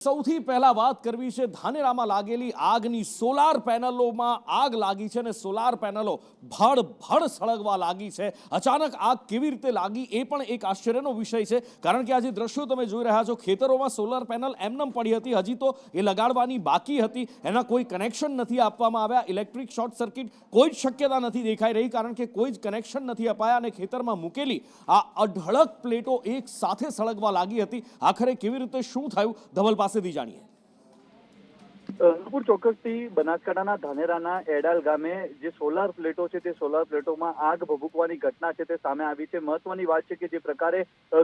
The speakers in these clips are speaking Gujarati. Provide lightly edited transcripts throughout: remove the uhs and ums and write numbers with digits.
સૌથી પહેલા વાત કરવી છે ધાનેરામાં લાગેલી આગની સોલાર પેનલોમાં આગ લાગી છે અને સોલાર પેનલો ભડ સળગવા લાગી છે। અચાનક આગ કેવી રીતે લાગી એ પણ એક આશ્ચર્યનો વિષય છે, કારણ કે આ જે દ્રશ્યો તમે જોઈ રહ્યા છો, ખેતરોમાં સોલાર પેનલ એમનેમ પડી હતી, હજી તો એ લગાડવાની બાકી હતી, એના કોઈ કનેક્શન નથી આપવામાં આવ્યા। ઇલેક્ટ્રિક શોર્ટ સર્કિટ કોઈ જ શક્યતા નથી દેખાઈ રહી, કારણ કે કોઈ જ કનેક્શન નથી અપાયા અને ખેતરમાં મૂકેલી આ અઢળક પ્લેટો એક સાથે સળગવા લાગી હતી। આખરે કેવી રીતે શું થયું, ધવલ પાસેથી જાણીએ। નુપુર, ચોક્કસથી બનાસકાંઠાના ધાનેરાના એડાલ ગામે જે સોલાર પ્લેટો છે તે સોલાર પ્લેટોમાં આગ ભભૂકવાની ઘટના છે તે સામે આવી છે। મહત્વની વાત છે કે જે પ્રકારે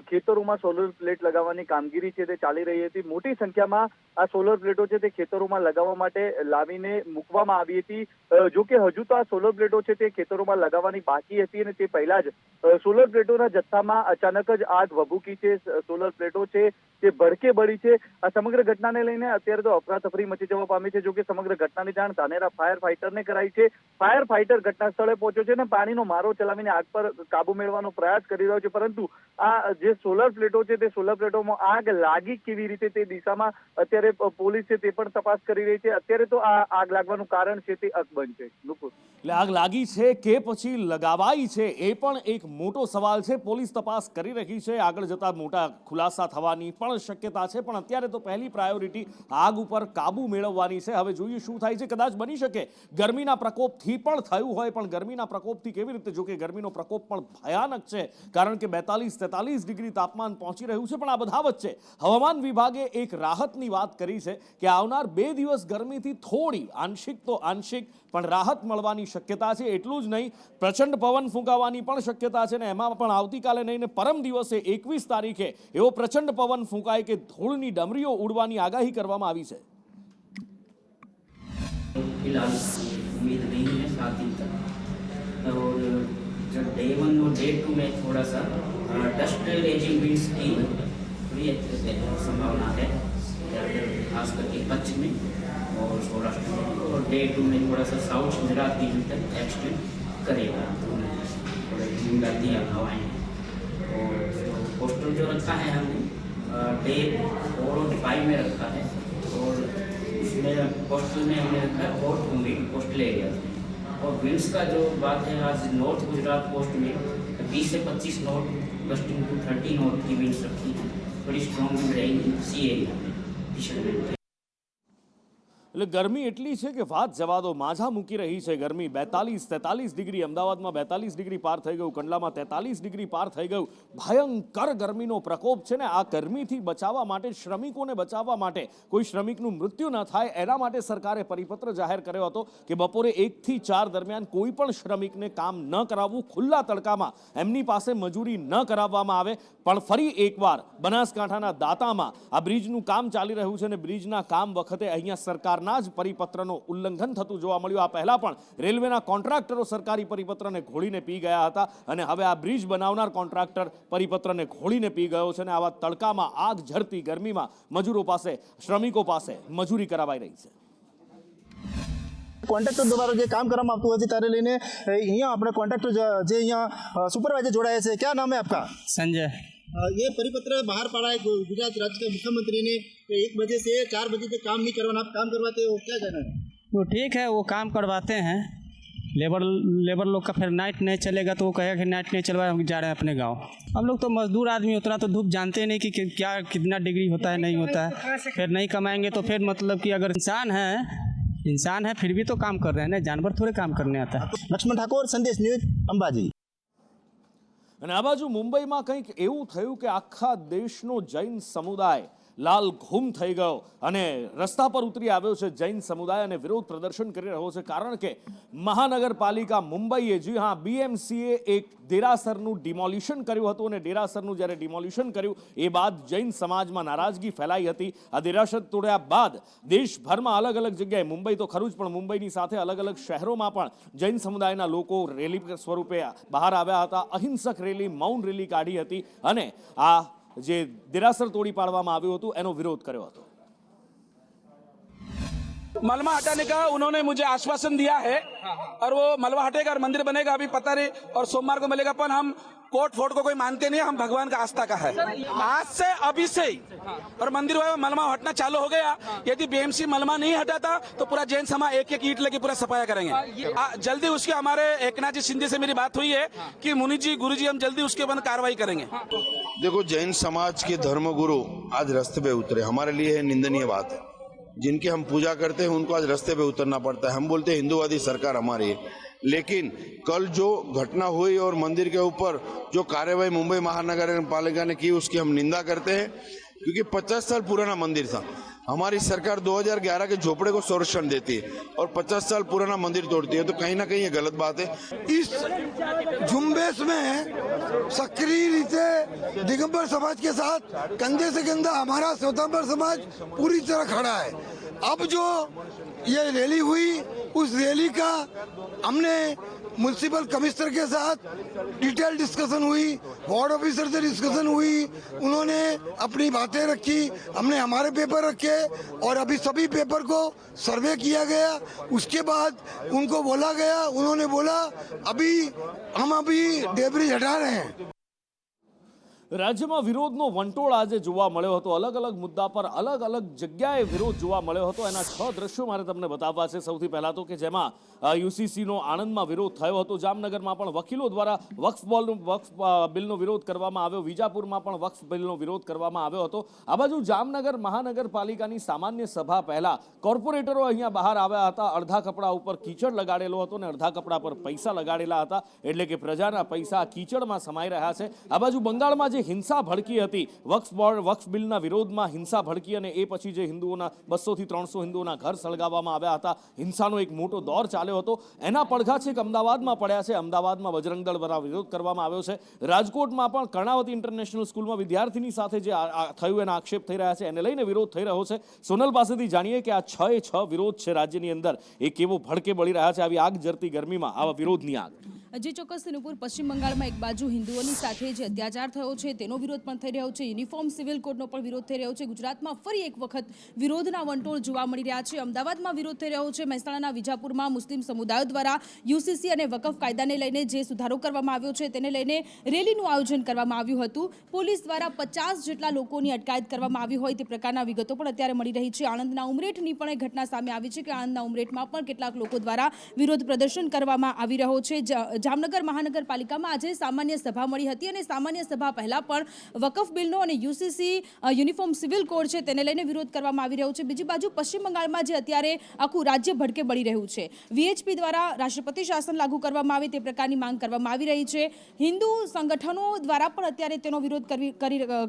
ખેતરોમાં સોલર પ્લેટ લગાવવાની કામગીરી છે તે ચાલી રહી હતી, મોટી સંખ્યામાં આ સોલર પ્લેટો છે તે ખેતરોમાં લગાવવા માટે લાવીને મૂકવામાં આવી હતી। જો કે હજુ તો આ સોલર પ્લેટો છે તે ખેતરોમાં લગાવવાની બાકી હતી અને તે પહેલા જ સોલર પ્લેટોના જથ્થામાં અચાનક જ આગ ભભૂકી છે। સોલર પ્લેટો છે તે ભડકે બળી છે। આ સમગ્ર ઘટનાને લઈને અત્યારે તો અફરાતફરી મચી જવા પામી છે। જો કે સમગ્ર ઘટનાની જાણ ધાનેરા ફાયર ફાઈટરને કરાઈ છે। ફાયર ફાઈટર ઘટના સ્થળે પહોંચ્યો છે અને પાણીનો મારો ચલાવીને આગ પર કાબુ મેળવવાનો પ્રયાસ કરી રહ્યો છે, પરંતુ આ જે સોલર પ્લેટો છે તે સોલર પ્લેટોમાં આગ લાગી કેવી રીતે તે દિશામાં અત્યારે પોલીસ છે તે પણ તપાસ કરી રહી છે। અત્યારે તો આ આગ લાગવાનું કારણ છે તે અકબંધ છે। નુપુર, એટલે આગ લાગી છે કે પછી લગાવાઈ છે એ પણ એક મોટો સવાલ છે। પોલીસ તપાસ કરી રહી છે, આગળ જતા મોટા ખુલાસા થવાની પણ શક્યતા છે, પણ અત્યારે તો પહેલી પ્રાયોરિટી આગ ઉપર કાબુ મેળવવાની છે। હવે જોઈએ શું થાય છે। કદાચ બની શકે ગરમીના પ્રકોપથી પણ થયું હોય, પણ ગરમીના પ્રકોપથી કેવી રીતે? જો કે ગરમીનો પ્રકોપ પણ ભયાનક છે, કારણ કે 42-43 ડિગ્રી તાપમાન પહોંચી રહ્યું છે। પણ આ બધા વચ્ચે હવામાન વિભાગે એક રાહતની વાત કરી છે કે આવનાર 2 દિવસ ગરમીથી થોડી આંશિક તો આંશિક પણ રાહત મળવાની શક્યતા છે। એટલું જ નહીં, પ્રચંડ પવન ફૂંકાવાની પણ શક્યતા છે ને એમાં પણ આવતીકાલે નહીં ને પરમ દિવસે 21 તારીખે એવો પ્રચંડ પવન ફૂંકાય કે ધૂળની ડમરીઓ ઉડવાની આગાહી કરવામાં આવી છે। फिलहाल उम्मीद नहीं है 7 दिन तक। और जब डे 1 और डे 2 में थोड़ा सा डस्ट रेजिंग विंड्स की थोड़ी संभावना है, खास करके कच्छ में और सौराष्ट्र में। और डे 2 में थोड़ा सा साउथ गुजरात रीजन तक एक्सटेंड करेगा, थोड़ी धीमी हवाएँ हैं। और कोस्टल जो रखा है हमने डे 4 और 5 में रखा है, और उसमें कोस्टल में हमने रखा है हॉट विंड कोस्टल एरिया में। और विंड्स का जो बात है, आज नॉर्थ गुजरात कोस्ट में 20 से 25 नॉट गस्टिंग टू 30 नॉट की विंड्स रखी है। थोड़ी स्ट्रॉन्ग विंड रहेगी सी एरिया में, फिशरमैन। એટલે ગરમી એટલી છે કે વાત જવા દો, માઝા મૂકી રહી છે ગરમી। 42-43 ડિગ્રી, અમદાવાદમાં 42 ડિગ્રી પાર થઈ ગયું, કંડલામાં 43 ડિગ્રી પાર થઈ ગયું। ભયંકર ગરમીનો પ્રકોપ છે ને આ ગરમીથી બચાવવા માટે, શ્રમિકોને બચાવવા માટે, કોઈ શ્રમિકનું મૃત્યુ ન થાય એના માટે સરકારે પરિપત્ર જાહેર કર્યો હતો કે બપોરે 1 થી 4 દરમિયાન કોઈ પણ શ્રમિકને કામ ન કરાવવું, ખુલ્લા તડકામાં એમની પાસે મજૂરી ન કરાવવામાં આવે। પણ ફરી એકવાર બનાસકાંઠાના દાંતામાં આ બ્રિજનું કામ ચાલી રહ્યું છે અને બ્રિજના કામ વખતે અહીંયા સરકાર જ પરિપત્રનો ઉલ્લંઘન થતું જોવા મળ્યું। આ પહેલા પણ રેલવેના કોન્ટ્રાક્ટરો સરકારી પરિપત્રને ઘોળીને પી ગયા હતા અને હવે આ બ્રિજ બનાવનાર કોન્ટ્રાક્ટર પરિપત્રને ઘોળીને પી ગયો છે અને આવા તડકામાં આગ ઝરતી ગરમીમાં મજૂરો પાસે, શ્રમિકો પાસે મજૂરી કરાવાઈ રહી છે। કોન્ટ્રાક્ટર દ્વારા જે કામ કરવામાં આવતું હોય છે ત્યારે લઈને અહીંયા આપણે કોન્ટ્રાક્ટર જે અહીંયા સુપરવાઇઝર જોડાયા છે। क्या नाम है आपका? संजय। ये परिपत्र बाहर पड़ा है गुजरात राज्य के मुख्यमंत्री ने 1 बजे से 4 बजे तक काम नहीं करवाना, आप काम करवाते हो, क्या कहना है? वो ठीक है, वो काम करवाते हैं। लेबर लोग का फिर नाइट नहीं चलेगा तो वो कहेगा कि नाइट नहीं चलवा, हम जा रहे हैं अपने गांव। हम लोग तो मजदूर आदमी, उतना तो धूप जानते नहीं कि क्या कितना डिग्री होता है नहीं होता है। फिर नहीं कमाएंगे तो फिर मतलब कि अगर इंसान है फिर भी तो काम कर रहे हैं ना, जानवर थोड़े काम करने आता है। लक्ष्मण ठाकुर, संदेश न्यूज, अंबाजी। અને આ બાજુ મુંબઈમાં કંઈક એવું થયું કે આખા દેશનો જૈન સમુદાય લાલ ઘૂમ થઈ ગયો અને રસ્તા પર ઉતરી આવ્યો છે જૈન સમુદાય અને વિરોધ પ્રદર્શન કરી રહ્યો છે, કારણ કે મહાનગરપાલિકા મુંબઈએ, જી હા, બીએમસીએ એક દેરાસરનું ડિમોલિશન કર્યું હતું અને દેરાસરનું જ્યારે ડિમોલિશન કર્યું એ બાદ જૈન સમાજમાં નારાજગી ફેલાઈ હતી। આ દેરાસર તોડ્યા બાદ દેશભરમાં અલગ અલગ જગ્યાએ, મુંબઈ તો ખરું જ પણ મુંબઈની સાથે અલગ અલગ શહેરોમાં પણ જૈન સમુદાયના લોકો રેલી સ્વરૂપે બહાર આવ્યા હતા। અહિંસક રેલી, મૌન રેલી કાઢી હતી અને આ જે દેરાસર તોડી પાડવામાં આવ્યું હતું એનો વિરોધ કર્યો હતો। मलबा हटाने का उन्होंने मुझे आश्वासन दिया है और वो मलबा हटेगा और मंदिर बनेगा, अभी पता नहीं, और सोमवार को मिलेगा। पर हम कोर्ट फोर्ट को कोई मानते नहीं, हम भगवान का आस्था का है। आज से अभी से ही और मंदिर में मलबा हटना चालू हो गया। यदि बीएमसी मलबा नहीं हटाता तो पूरा जैन समाज एक एक ईंट लेके पूरा सफाया करेंगे। जल्दी उसके हमारे एकनाथ जी शिंदे से मेरी बात हुई है कि मुनि जी गुरु जी हम जल्दी उसके ऊपर कार्रवाई करेंगे। देखो, जैन समाज के धर्मगुरु आज रास्ते पे उतरे, हमारे लिए है निंदनीय बात है। जिनकी हम पूजा करते हैं उनको आज रास्ते पे उतरना पड़ता है। हम बोलते हैं हिंदूवादी सरकार हमारी है, लेकिन कल जो घटना हुई और मंदिर के ऊपर जो कार्रवाई मुंबई महानगर पालिका ने की उसकी हम निंदा करते हैं, क्योंकि 50 साल पुराना मंदिर था। हमारी सरकार 2011 के झोपड़े को संरक्षण देती है और 50 साल पुराना मंदिर तोड़ती है, तो कहीं ना कहीं ये गलत बात है। इस झुंबेश में सक्रिय रीते दिगंबर समाज के साथ कंधे से कंधा हमारा स्वतंत्र समाज पूरी तरह खड़ा है। अब जो ये रैली हुई, उस रैली का हमने म्युनिसिपल कमिश्नर के साथ डिटेल डिस्कशन हुई, वार्ड ऑफिसर से डिस्कशन हुई, उन्होंने अपनी बातें रखी, हमने हमारे पेपर रखे और अभी सभी पेपर को सर्वे किया गया। उसके बाद उनको बोला गया, उन्होंने बोला हम अभी डेब्रिज हटा रहे हैं। રાજ્યમાં વિરોધનો વંટોળ આજે જોવા મળ્યો હતો। અલગ અલગ મુદ્દા પર અલગ અલગ જગ્યાએ વિરોધ જોવા મળ્યો હતો। એના 6 દ્રશ્યો મારે તમને બતાવવા છે। સૌથી પહેલા તો કે જેમાં યુસીસીનો આણંદમાં વિરોધ થયો હતો, જામનગરમાં પણ વકીલો દ્વારા વક્ફ બિલનો વિરોધ કરવામાં આવ્યો, વિજાપુરમાં પણ વક્ફ બિલનો વિરોધ કરવામાં આવ્યો હતો। આ બાજુ જામનગર મહાનગરપાલિકાની સામાન્ય સભા પહેલા કોર્પોરેટરો અહીંયા બહાર આવ્યા હતા। અડધા કપડા ઉપર કીચડ લગાડેલો હતો અને અડધા કપડા પર પૈસા લગાડેલા હતા, એટલે કે પ્રજાના પૈસા કીચડમાં સમાઈ રહ્યા છે। આ બાજુ બંગાળમાં हिंसा भड़की थी, वक्फ बिलना विरोध में हिंसा भड़की और ए पछी जे हिंदुओं 200 થી 300 हिंदुओं घर सळगाववामां आव्या हता। हिंसानो एक मोटो दौर चाल्यो हतो। एना પડઘા छेक अमदावादमां पड्या छे। अमदावादमां बजरंग दळ द्वारा विरोध करवामां आव्यो छे। राजकोटमां पण कर्णावती इंटरनेशनल स्कूलमां विद्यार्थीनी साथे जे थयुं एना आक्षेप थई रह्या छे, एने लईने विरोध थई रह्यो छे। सोनल पासेथी जाणीए के आ 6 विरोध छे राज्यनी अंदर, ए केवो भड़के बळी रह्या छे। आवी आग जरती गरमीमां आवा विरोधनी आग। જે ચોક્કસ નુપુર, પશ્ચિમ બંગાળમાં એક બાજુ હિન્દુઓની સાથે જે અત્યાચાર થયો છે તેનો વિરોધ પણ થઈ રહ્યો છે, યુનિફોર્મ સિવિલ કોડનો પણ વિરોધ થઈ રહ્યો છે। ગુજરાતમાં ફરી એક વખત વિરોધના વંટોળ જોવા મળી રહ્યા છે। અમદાવાદમાં વિરોધ થઈ રહ્યો છે। મહેસાણાના વિજાપુરમાં મુસ્લિમ સમુદાયો દ્વારા યુસીસી અને વકફ કાયદાને લઈને જે સુધારો કરવામાં આવ્યો છે તેને લઈને રેલીનું આયોજન કરવામાં આવ્યું હતું। પોલીસ દ્વારા 50 જેટલા લોકોની અટકાયત કરવામાં આવી હોય તે પ્રકારના વિગતો પણ અત્યારે મળી રહી છે। આણંદના ઉમરેઠની પણ એક ઘટના સામે આવી છે કે આણંદના ઉમરેઠમાં પણ કેટલાક લોકો દ્વારા વિરોધ પ્રદર્શન કરવામાં આવી રહ્યો છે। જામનગર મહાનગરપાલિકામાં આજે સામાન્ય સભા મળી હતી અને સામાન્ય સભા પહેલા પણ વકફ બિલનો અને યુસીસી યુનિફોર્મ સિવિલ કોડ છે તેને લઈને વિરોધ કરવામાં આવી રહ્યો છે। બીજી બાજુ પશ્ચિમ બંગાળમાં જે અત્યારે આખું રાજ્ય ભડકે બળી રહ્યું છે, વીએચપી દ્વારા રાષ્ટ્રપતિ શાસન લાગુ કરવામાં આવે તે પ્રકારની માંગ કરવામાં આવી રહી છે। હિન્દુ સંગઠનો દ્વારા પણ અત્યારે તેનો વિરોધ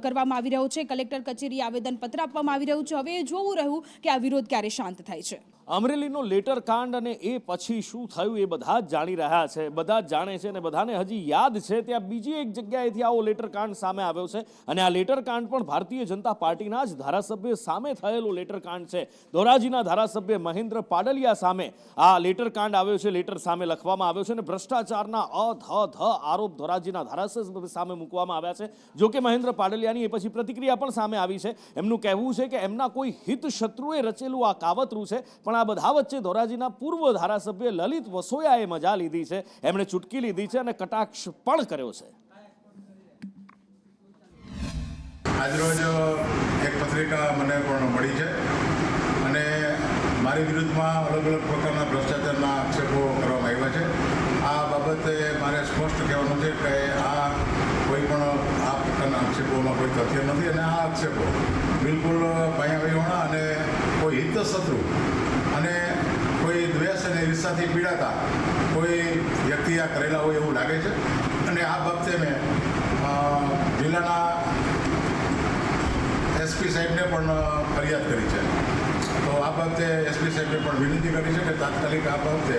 કરવામાં આવી રહ્યો છે। કલેક્ટર કચેરીએ આવેદનપત્ર આપવામાં આવી રહ્યું છે। હવે જોવું રહ્યું કે આ વિરોધ ક્યારે શાંત થાય છે। અમરેલીનો લેટર કાંડ અને એ પછી શું થયું એ બધા જ જાણી રહ્યા છે, બધા જ જાણે છે અને બધાને હજી યાદ છે। ત્યાં બીજી એક જગ્યાએથી આવો લેટર કાંડ સામે આવ્યો છે અને આ લેટર કાંડ પણ ભારતીય જનતા પાર્ટીના જ ધારાસભ્ય સામે થયેલો લેટર કાંડ છે। ધોરાજીના ધારાસભ્ય મહેન્દ્ર પાડલિયા સામે આ લેટર કાંડ આવ્યો છે। લેટર સામે લખવામાં આવ્યો છે અને ભ્રષ્ટાચારના આરોપ ધોરાજીના ધારાસભ્ય સામે મૂકવામાં આવ્યા છે। જો કે મહેન્દ્ર પાડલિયાની એ પછી પ્રતિક્રિયા પણ સામે આવી છે। એમનું કહેવું છે કે એમના કોઈ હિત શત્રુએ રચેલું આ કાવતરું છે, પણ આ બધા વચ્ચે ધોરાજીના પૂર્વ ધારાસભ્ય લલિત વસોયાએ મજા લીધી છે, એમણે ચૂટકી લીધી છે અને કટાક્ષ પણ કર્યો છે। આજરોજ એક પત્રિકા મને પણ મળી છે અને મારી વિરુદ્ધમાં અલગ અલગ પ્રકારના ભ્રષ્ટાચારના આક્ષેપો કરવામાં આવ્યા છે। આ બાબતે મારે સ્પષ્ટ કહેવાનું છે કે આ કોઈ પણ આ પ્રકારના આક્ષેપોમાં કોઈ તથ્ય નથી અને આ આક્ષેપો બિલકુલ પાયાવિહોણા અને કોઈ હિત શત્રુ અને કોઈ દ્વેષ અને ઈર્ષાથી પીડાતા કોઈ વ્યક્તિ આ કરેલા હોય એવું લાગે છે અને આ બાબતે મેં જિલ્લાના એસપી સાહેબને પણ ફરિયાદ કરી છે। તો આ બાબતે એસપી સાહેબને પણ વિનંતી કરી છે કે તાત્કાલિક આ બાબતે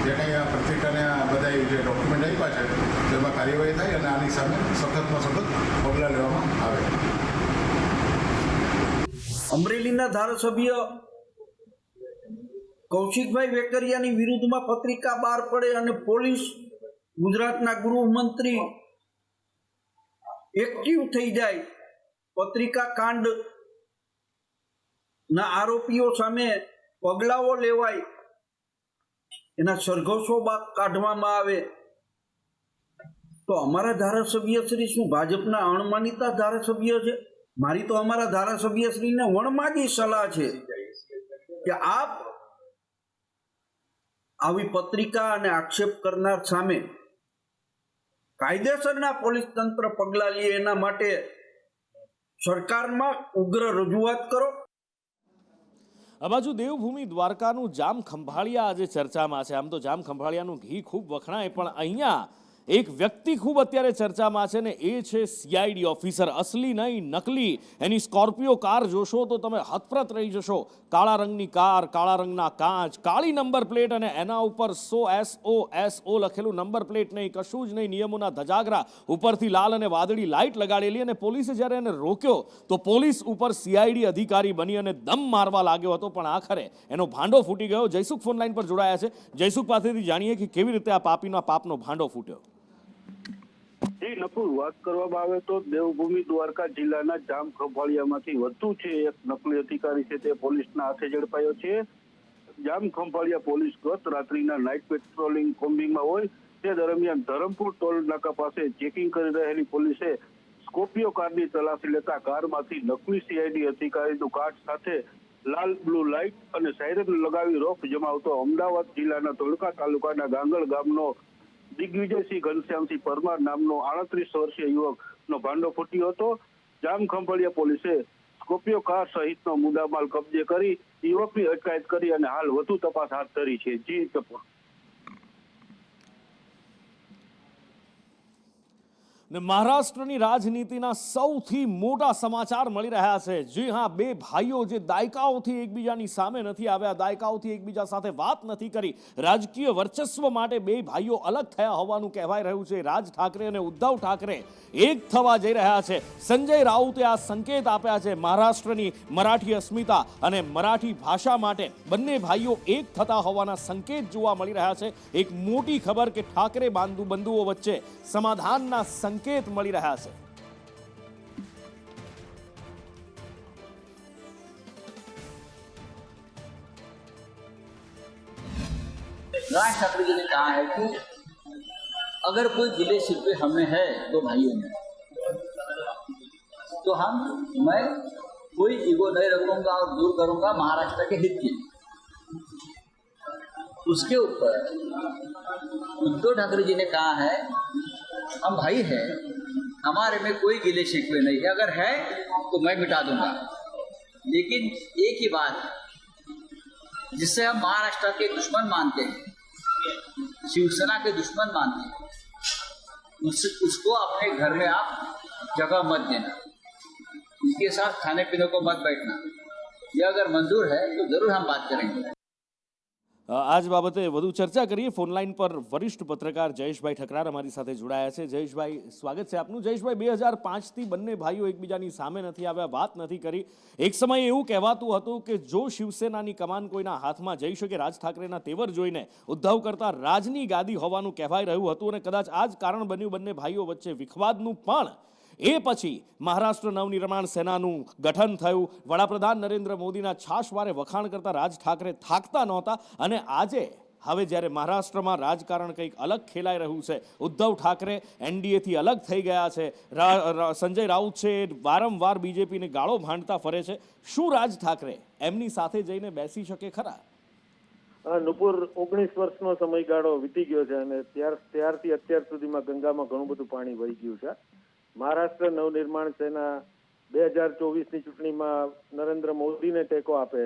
જે કંઈ આ પત્રિકાને આ બધા જે ડોક્યુમેન્ટ આપ્યા છે તેમાં કાર્યવાહી થાય અને આની સામે સખતમાં સખત પગલાં લેવામાં આવે। અમરેલીના ધારાસભ્ય કૌશિકભાઈ વેકરિયાની વિરુદ્ધમાં પત્રિકા બહાર પડે અને પોલીસ, ગુજરાતના ગૃહમંત્રી એક્ટિવ થઈ જાય, પત્રિકા કાંડના આરોપીઓ સામે પગલાઓ લેવાય, એના સરઘસો કાઢવામાં આવે, તો અમારા ધારાસભ્ય શ્રી શું ભાજપના અણમાનીતા ધારાસભ્ય છે? મારી તો અમારા ધારાસભ્યશ્રીને વણમાગી સલાહ છે કે આપ આવી પત્રિકા અને આક્ષેપ કરનાર સામે કાયદેસરના પોલીસ તંત્ર પગલાં લે, એના માટે સરકારમાં ઉગ્ર રજૂઆત કરો. આ બાજુ દેવભૂમિ દ્વારકાનું જામ ખંભાળિયા આજે ચર્ચામાં છે. આમ તો જામ ખંભાળિયાનું ઘી ખૂબ વખણાય, પણ અહીંયા એક વ્યક્તિ ખૂબ અત્યારે ચર્ચામાં છે ને એ છે સીઆઈડી ઓફિસર. અસલી નહીં નકલી. એની સ્કોર્પિયો કાર જોશો તો તમે હતપ્રત રહી જશો. કાળા રંગની કાર, કાળા રંગના કાચ, કાળી નંબર પ્લેટ અને એના ઉપર SO લખેલું નંબર પ્લેટ નહીં, કશું જ નહીં, નિયમોના ધજાગરા, ઉપરથી લાલ અને વાદળી લાઇટ લગાડેલી. અને પોલીસે જ્યારે એને રોક્યો તો પોલીસ ઉપર સીઆઈડી અધિકારી બની અને દમ મારવા લાગ્યો હતો, પણ આખરે એનો ભાંડો ફૂટી ગયો. જયસુખ ફોન લાઈન પર જોડાયા છે. જયસુખ પાસેથી જાણીએ કે કેવી રીતે આ પાપીના પાપનો ભાંડો ફૂટ્યો. જી નકુલ, વાત કરવામાં આવે તો દેવભૂમિ દ્વારકા જિલ્લાના જામ ખંભાળિયામાંથી વધુ છે એક નકલી અધિકારી છે તે પોલીસના હાથે ઝડપાયો છે. જામ ખંભાળિયા પોલીસ ગત રાત્રિના નાઇટ પેટ્રોલિંગ કોમ્બિંગમાં હોય તે દરમિયાન ધરમપુર ટોલ નાકા પાસે ચેકિંગ કરી રહેલી પોલીસે સ્કોર્પિયો કારની તલાશી લેતા કારમાંથી નકલી સીઆઈડી અધિકારીનું કાર્ડ સાથે લાલ બ્લુ લાઇટ અને સાયરન લગાવી રોફ જમાવતો અમદાવાદ જિલ્લાના ધોળકા તાલુકાના ગાંગળ ગામનો દિગ્વિજયસિંહ ઘનશ્યામસિંહ પરમાર નામનો 38 વર્ષીય યુવકનો ભાંડો ફૂટ્યો હતો. જામ ખંભાળિયા પોલીસે સ્કોર્પિયો કાર સહિતનો મુદ્દામાલ કબજે કરી યુવકની અટકાયત કરી અને હાલ વધુ તપાસ હાથ ધરી છે. જી કપૂર. મહારાષ્ટ્રની રાજનીતિના સૌથી મોટા સમાચાર મળી રહ્યા છે. જી હા, બે ભાઈઓ જે દાયકાઓથી એકબીજાની સામે નથી આવ્યા, દાયકાઓથી એકબીજા સાથે વાત નથી કરી, રાજકીય વર્ચસ્વ માટે બે ભાઈઓ અલગ થયા હોવાનું કહેવાઈ રહ્યું છે. રાજ ઠાકરે અને ઉદ્ધવ ઠાકરે એક થવા જઈ રહ્યા છે. સંજય રાઉતે આ સંકેત આપ્યા છે. મહારાષ્ટ્રની મરાઠી અસ્મિતા અને મરાઠી ભાષા માટે બંને ભાઈઓ એક થતા હોવાના સંકેત જોવા મળી રહ્યા છે. એક મોટી ખબર કે ઠાકરે બંધુઓ વચ્ચે સમાધાનના સંકેત મળી રહ્યા છે. राज ठाकरे जी ने कहा है कि अगर कोई जिले शिल्पी हमें है दो भाइयों में, तो मैं कोई ईगो नहीं रखूंगा और दूर करूंगा महाराष्ट्र के हित के लिए. उसके ऊपर उद्धव ठाकरे जी ने कहा है हम भाई हैं, हमारे में कोई गिले शिकवे नहीं है, अगर है तो मैं मिटा दूंगा. लेकिन एक ही बात जिससे हम महाराष्ट्र के दुश्मन मानते हैं, शिवसेना के दुश्मन मानते हैं, उसको अपने घर में आप जगह मत देना, उसके साथ खाने पीने को मत बैठना. ये अगर मंजूर है तो जरूर हम बात करेंगे. આજ બાબતે વધુ ચર્ચા કરીએ. ફોનલાઈન પર વરિષ્ઠ પત્રકાર જયેશભાઈ ઠકરાર અમારી સાથે જોડાયા છે. જયેશભાઈ, સ્વાગત છે આપનું. જયેશભાઈ, 2005થી બંને ભાઈઓ એકબીજાની સામે નથી આવ્યા, વાત નથી કરી. એક સમયે એવું કહેવાતું હતું કે જો શિવસેનાની કમાન કોઈના હાથમાં જઈ શકે, રાજ ઠાકરેના તેવર જોઈને ઉદ્ધવ કરતા રાજની ગાદી હોવાનું કહેવાઈ રહ્યું હતું, અને કદાચ આ જ કારણ બન્યું બંને ભાઈઓ વચ્ચે વિખવાદનું. પણ એ પછી મહારાષ્ટ્ર નવનિર્માણ સેનાનું ગઠન થયું. વડાપ્રધાન નરેન્દ્ર મોદીના છાશવારે વખાણ કરતા રાજ ઠાકરે થાકતા નહોતા, અને આજે હવે જ્યારે મહારાષ્ટ્રમાં રાજકારણ કંઈક અલગ ખેલાઈ રહ્યું છે, ઉદ્ધવ ઠાકરે એનડીએથી અલગ થઈ ગયા છે, સંજય રાઉત છે વારંવાર બીજેપીને ગાળો ભાંડતા ફરે છે. શું રાજ ઠાકરે એમની સાથે જઈને બેસી શકે ખરા? નુપુર, 19 વર્ષનો સમયગાળો વીતી ગયો છે અને ત્યારથી અત્યાર સુધીમાં ગંગામાં ઘણું બધું પાણી વહી ગયું છે. મહારાષ્ટ્ર નવનિર્માણ સેના 2024ની ચૂંટણીમાં નરેન્દ્ર મોદીને ટેકો આપે